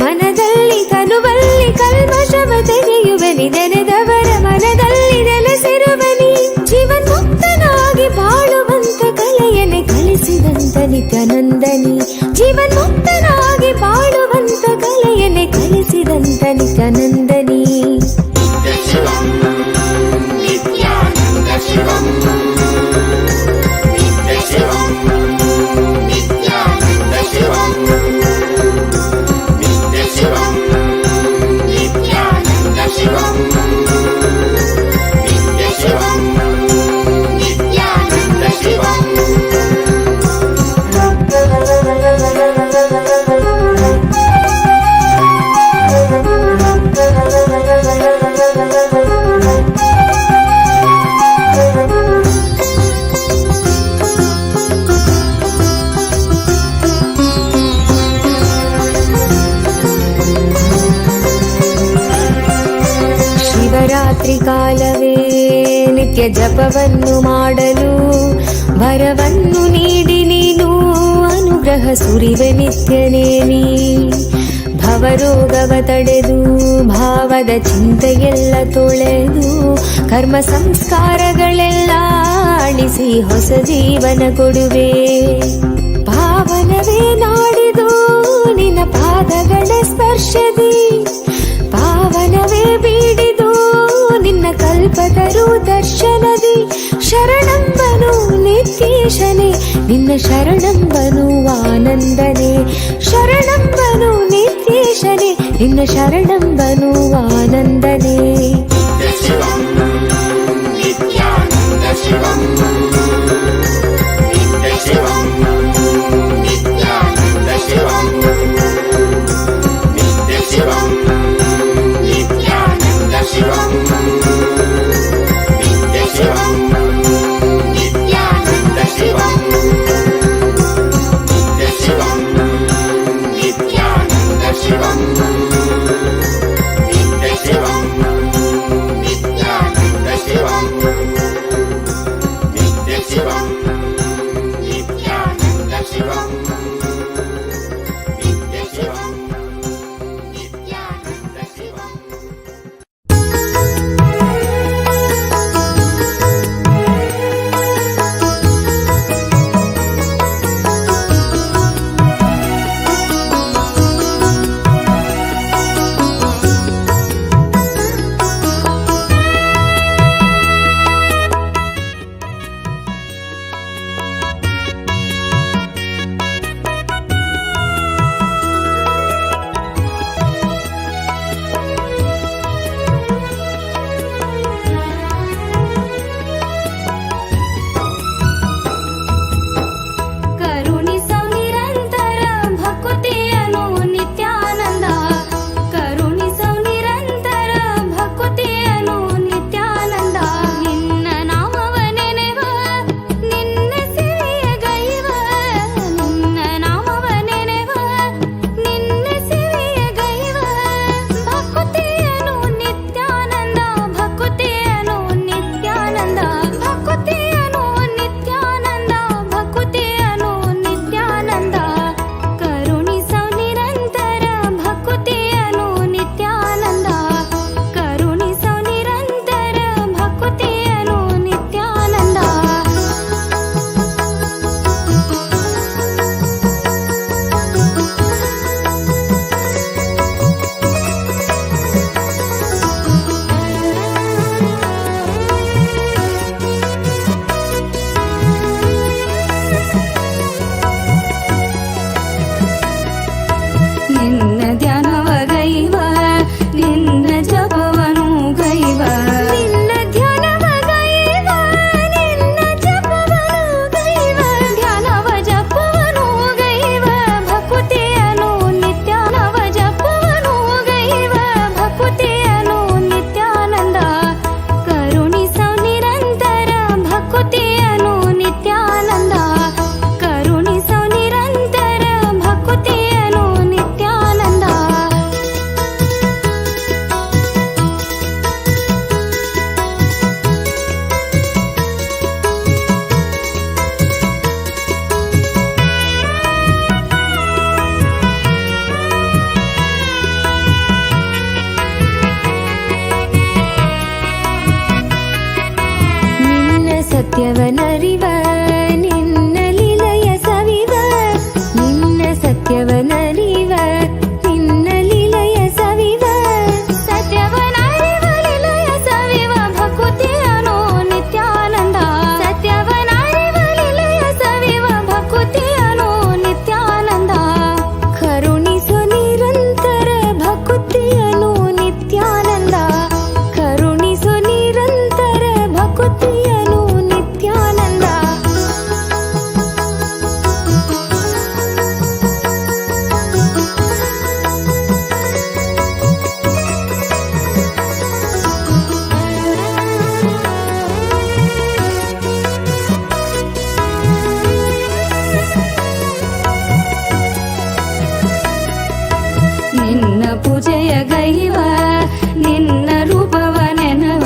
ಮನದಲ್ಲಿ ತನುವಲ್ಲಿ ಕಲ್ಮಶವ ತೆಗೆಯುವನಿ ನೆನೆದವರ ಮನದಲ್ಲಿ ನೆಲೆಸಿರುವನಿ ಜೀವನ್ಮುಕ್ತನಾಗಿ ಬಾಳುವಂತ ಕಲೆಯನ್ನೇ ಕಲಿಸಿದಂತ ನಿತ್ಯಾನಂದನಿ ಜೀವನ್ಮುಕ್ತನಾಗಿ ಬಾಳುವಂತ ಕಲೆಯನ್ನೇ ಕಲಿಸಿದಂತ ನಿತ್ಯಾನಂದನಿ ನಿತ್ಯ ಶಿವಂ ನಿತ್ಯಾನಂದ ಶಿವಂ ನಿತ್ಯ ಶಿವಂ ನಿತ್ಯಾನಂದ ಶಿವಂ ನಿತ್ಯ ಶಿವಂ ನಿತ್ಯಾನಂದ ಶಿವಂ ರಾತ್ರಿ ಕಾಲವೇ ನಿತ್ಯ ಜಪವನ್ನು ಮಾಡಲು ವರವನ್ನು ನೀಡಿ ನೀನು ಅನುಗ್ರಹ ಸುರಿವೆ ನಿತ್ಯನೇ ನೀ. ಭವರೋಗವ ತಡೆದು ಭಾವದ ಚಿಂತೆಯೆಲ್ಲ ತೊಳೆದು ಕರ್ಮ ಸಂಸ್ಕಾರಗಳೆಲ್ಲ ಅಳಿಸಿ ಹೊಸ ಜೀವನ ಕೊಡುವೆ. ಪಾವನವೇ ನಾಡಿದು ನಿನ್ನ ಪಾದಗಳ ಸ್ಪರ್ಶದಿ, ಪಾವನವೇ ಬೀಡಿದು ನಿನ್ನ ಕಲ್ಪತರು ದರ್ಶನದಿ. ಶರಣಂಬನು ನಿತ್ಯೇಶನೇ ನಿನ್ನ ಶರಣಂಬನು ಆನಂದನೇ, ಶರಣಂಬನು ನಿತ್ಯೇಶನೇ ನಿನ್ನ ಶರಣಂಬನು ಆನಂದನೇ. ಸತ್ಯವನರಿವ ನಿನ್ನ ಲೀಲೆಯ ಸವಿವ, ನಿನ್ನ ಸತ್ಯವನರಿವ ನಿನ್ನ ಲೀಲೆಯ ಸವಿವ, ಸತ್ಯವನರಿವ ಲೀಲೆಯ ಸವಿವ ಭಕುತಿಯನು ನಿತ್ಯಾನಂದ, ಸತ್ಯವನರಿವ ಲೀಲೆಯ ಸವಿವ ಭಕುತಿಯನು ನಿತ್ಯಾನಂದ, ಕರುಣಿಸು ನಿರಂತರ ಭಕುತಿಯನು ನಿತ್ಯಾನಂದ, ಕರುಣಿಸು ನಿರಂತರ ಭಕುತಿಯನು ನಿತ್ಯಾನಂದ. ನಿನ್ನ ಪೂಜೆಯ ಗೈವ ನಿನ್ನ ರೂಪವ ನೆನವ,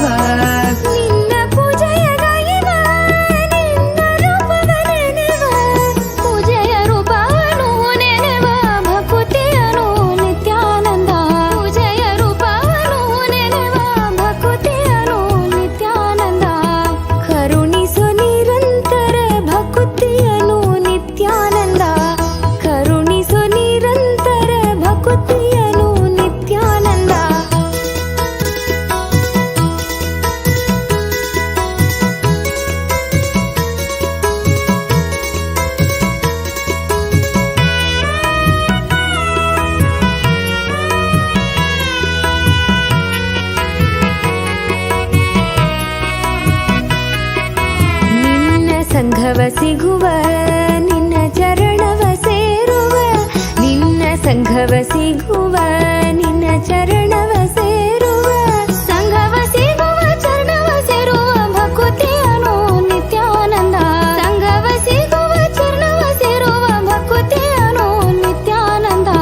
ಸಂಘವ ಸಿಗುವ ನಿನ್ನ ಚರಣವ ಸೇರುವ ನಿನ್ನ ಸಂಘವ ಸಿಗುವ ನಿನ್ನ ಚರಣವ ಸೇರುವ ಸಂಘವ ಸಿಗುವ ಚರಣವ ಸೇರುವ ಭಕುತಿಯನು ನಿತ್ಯಾನಂದ ಸಂಘವ ಸಿಗುವ ಚರಣವ ಸೇರುವ ಭಕುತಿಯನು ನಿತ್ಯಾನಂದ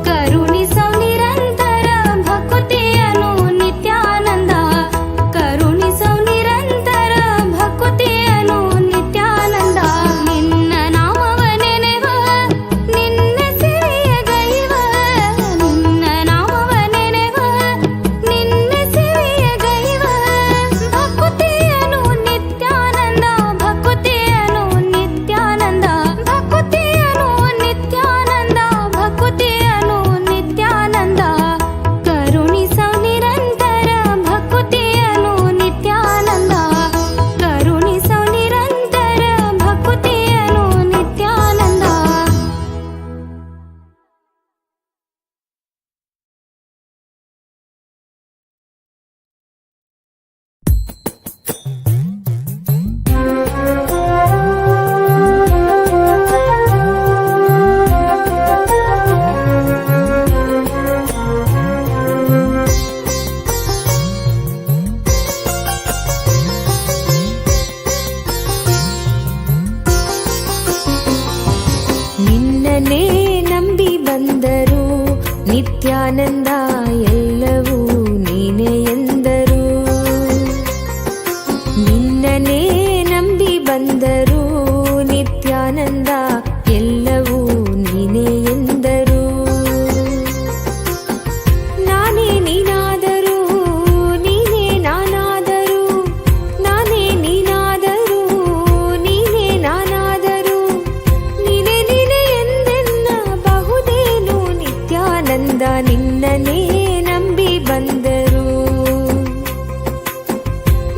ಕರುಣಿಸೋ ನಿರಂತರ ಭಕುತಿಯನು ನಿತ್ಯಾನಂದ ಕರುಣಿಸೋ ನಿರಂತರ ಭಕುತಿಯನು ನಿತ್ಯಾನಂದ ನಿನ್ನ ನಾಮವ ನೆನೆವ ನಿನ್ನ ಸಿರಿಯ ಗೈವ ನಿನ್ನ ನಾಮವ ನೆನೆವ ನಿನ್ನ ಸಿರಿಯ ಗೈವ ಭಕುತಿಯನು ನಿತ್ಯಾನಂದ ಭಕುತಿಯನು ನಿತ್ಯಾನಂದ ಭಕುತಿಯನು ನಿತ್ಯಾನಂದ ಭಕುತಿಯನು ನಿತ್ಯಾನಂದ ಕರುಣಿಸೋ ನಿರಂತರ ಭಕುತಿಯನು ನಿತ್ಯಾನಂದ ಕರುಣಿಸೋ ನಿರಂತರ ಭಕುತಿಯನು ನಿತ್ಯಾನಂದ ನಿನ್ನನೇ ನಂಬಿ ಬಂದರು ನಿತ್ಯಾನಂದ ಎಲ್ಲವೂ ನೀನೇ ಎಂದರು ನಿನ್ನನೇ ನಂಬಿ ಬಂದರು ನಿತ್ಯಾನಂದ ಎಲ್ಲವೂ ನೀನೇ ಎಂದರು ನಾನೇ ನೀನಾದರೂ ನೀನೇ ನಾನಾದರೂ ನಾನೇ ನೀನಾದರೂ ನೀನೇ ನಾನಾದರೂ ನೀನೇ ನೀನೇ ಎಂದೆನ್ನ ಬಹುದೇನು ನಿತ್ಯಾನಂದ ನಿನ್ನನೇ ನಂಬಿ ಬಂದರು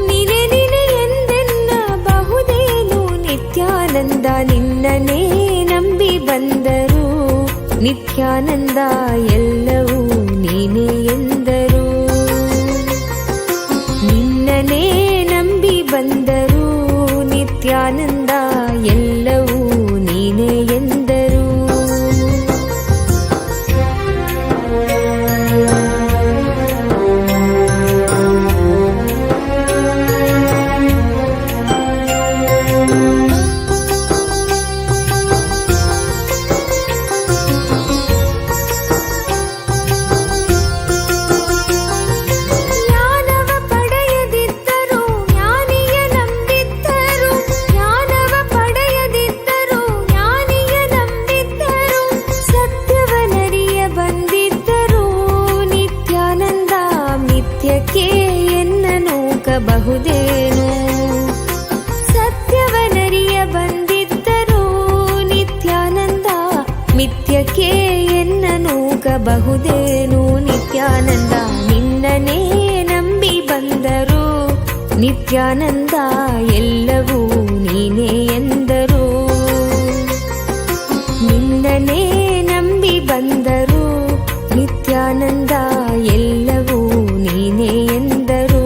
ನೀನೇ ನೀನೇ ಎಂದೆನ್ನ ಬಹುದೇನು ನಿತ್ಯಾನಂದ ನಿನ್ನನೇ ನಂಬಿ ಬಂದರು ನಿತ್ಯಾನಂದ ಎಲ್ಲವೂ ನೀನೇ ಎಂದರು ನಿನ್ನನೇ ನಂಬಿ ಬಂದರು ನಿತ್ಯಾನಂದ ಎಲ್ಲವೂ ನೀನೇ ಎಂದರು ಜ್ಞಾನವ ಪಡೆಯದಿದ್ದರು ಜ್ಞಾನಿಯ ನಂಬಿದ್ದರು ಜ್ಞಾನವ ಪಡೆಯದಿದ್ದರು ಜ್ಞಾನಿಯ ನಂಬಿದ್ದರು ಸತ್ಯವನರಿಯ ಬಂದಿದ್ದರು ನಿತ್ಯಾನಂದ ಮಿಥ್ಯಕ್ಕೆ ಎನ್ನ ನೂಕಬಹುದೇನು ಸತ್ಯವನರಿಯ ಬಂದಿದ್ದರು ನಿತ್ಯಾನಂದ ಮಿಥ್ಯಕ್ಕೆ ಎನ್ನ ನೂಕಬಹುದೇನು ನಿತ್ಯಾನಂದ ನಿನ್ನನೇ ನಂಬಿ ಬಂದರು ನಿತ್ಯಾನಂದ ಎಲ್ಲವೂ ನೀನೇ ಎಂದರು ನಿನ್ನನೇ ನಂಬಿ ಬಂದರು ನಿತ್ಯಾನಂದ ಎಲ್ಲವೂ ನೀನೇ ಎಂದರು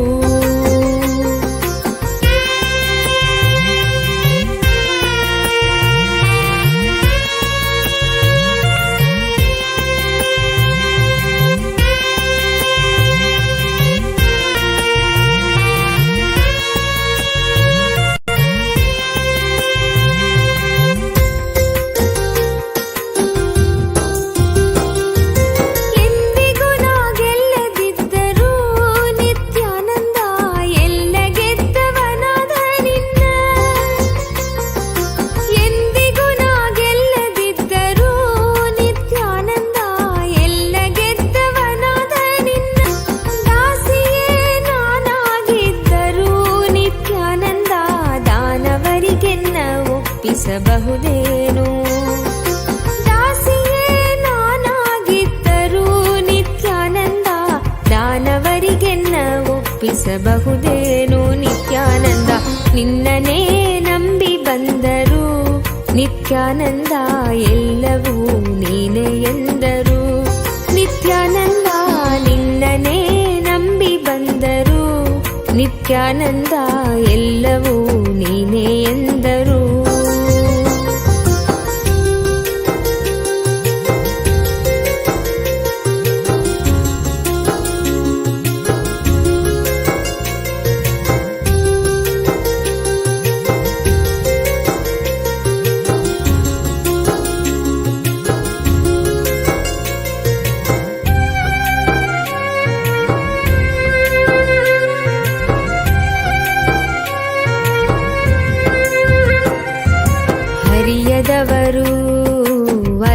ಎಂದಿಗೂ ನಾ ಗೆಲ್ಲದಿದ್ದರೂ ನಿತ್ಯಾನಂದ ಎಲ್ಲ ಗೆದ್ದವನಾದ ನಿನ್ನ ಎಂದಿಗೂ ನಾ ಗೆಲ್ಲದಿದ್ದರೂ ನಿತ್ಯಾನಂದ ಎಲ್ಲ ಗೆದ್ದವನಾದ ನಿನ್ನ ದಾಸಿಯೇ ನಾನಾಗಿದ್ದರೂ ನಿತ್ಯಾನಂದ ದಾನವರಿಗೆನ್ನ ಒಪ್ಪಿಸಬಹುದೇನು ದಾಸಿಯೇ ನಾನಾಗಿದ್ದರೂ ನಿತ್ಯಾನಂದ ದಾನವರಿಗೆನ್ನ ಒಪ್ಪಿಸಬಹುದೇನು ನಿತ್ಯಾನಂದ ನಿನ್ನನೇ ನಂಬಿ ಬಂದರು ನಿತ್ಯಾನಂದ ಎಲ್ಲವೂ ನೀನೇ ಎಂದರು ನಿತ್ಯಾನಂದ ನಿನ್ನನೇ ನಂಬಿ ಬಂದರು ನಿತ್ಯಾನಂದ ಎಲ್ಲವೂ ನೀನೇ ಎಂದರು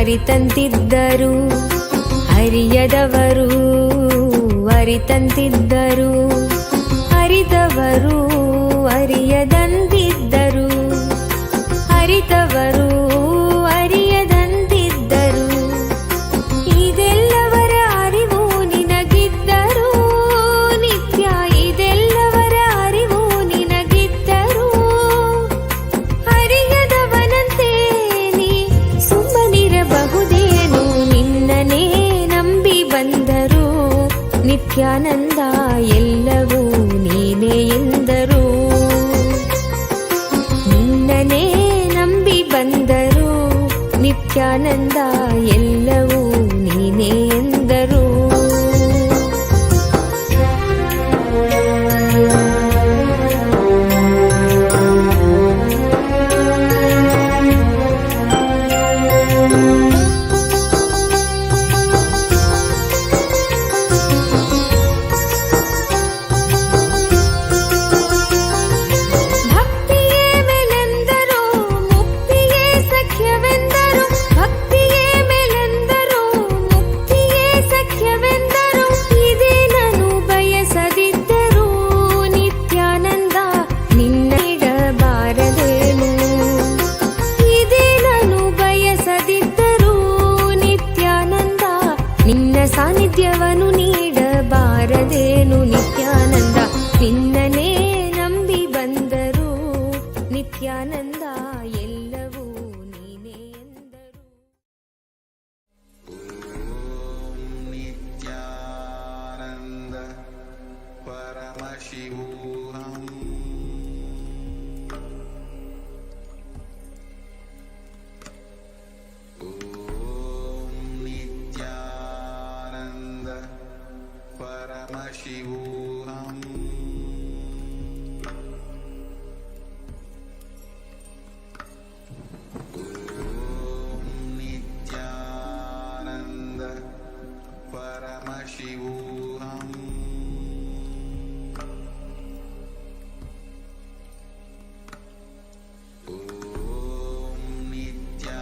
ಅರಿತಂತಿದ್ದರು, ಅರಿಯದವರು ಅರಿತಂತಿದ್ದರು, ಅರಿತವರು ಅರಿಯದಂತಿದ್ದರು, ಅರಿತವರು ಅರಿಯದಂತಿದ್ದರು. ಇದೆಲ್ಲವರ ಅರಿವು ನಿನಗಿದ್ದರು ನಿತ್ಯ, ಇದೆಲ್ಲವರ ಅರಿವು ನಿನಗಿದ್ದರು. ಅರಿಯದವನಂತೆ ನೀ ಸುಮ್ಮನಿರಬಹುದೇನು, ನಿನ್ನನೇ ನಂಬಿ ಬಂದರು. ನಿತ್ಯಾನಂದ ಎಲ್ಲವೂ ನೀನೇ ಎಂದರು, ನಿನ್ನನೇ ನಂಬಿ ಬಂದರು. ನಿತ್ಯಾನಂದ ಎಲ್ಲವೂ ನೀನೇ ಎಂದರು. ಭಕ್ತಿಯೇ ಮೇಲೆಂದರು, ಮುಕ್ತಿಯೇ ಸಖ್ಯವೆಂದರು, ಭಕ್ತಿಯೇ ಮೇಲೆಂದರು, ಮುಕ್ತಿಯೇ ಸಖ್ಯವೆಂದರು. ಇದೇನನು ಬಯಸದಿದ್ದರು ನಿತ್ಯಾನಂದ ನಿನ್ನಿಡಬಾರದೇನು, ಇದೇನನು ಬಯಸದಿದ್ದರು ನಿತ್ಯಾನಂದ ನಿನ್ನ ಸಾನ್ನಿಧ್ಯವನ್ನು ನೀಡಬಾರದೇನು. ನಿತ್ಯಾನಂದ ನಿನ್ನನೇ ನಂಬಿ ಬಂದರು. ನಿತ್ಯಾನಂದ ಎಲ್ಲವೂ ನೀನೇ ಎಂದರು. ನಿತ್ಯಾನಂದ ಪರಮಶಿವೋಹಂ. ಓಂ ನಿತ್ಯಾನಂದ ಪರಮಶಿವೋಹಂ. ಓಂ ನಿತ್ಯಾನಂದ ಪರಮಶಿವೋಹಂ. ಓಂ ನಿತ್ಯಾನಂದ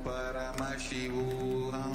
ಪರಮಶಿವೋಹಂ.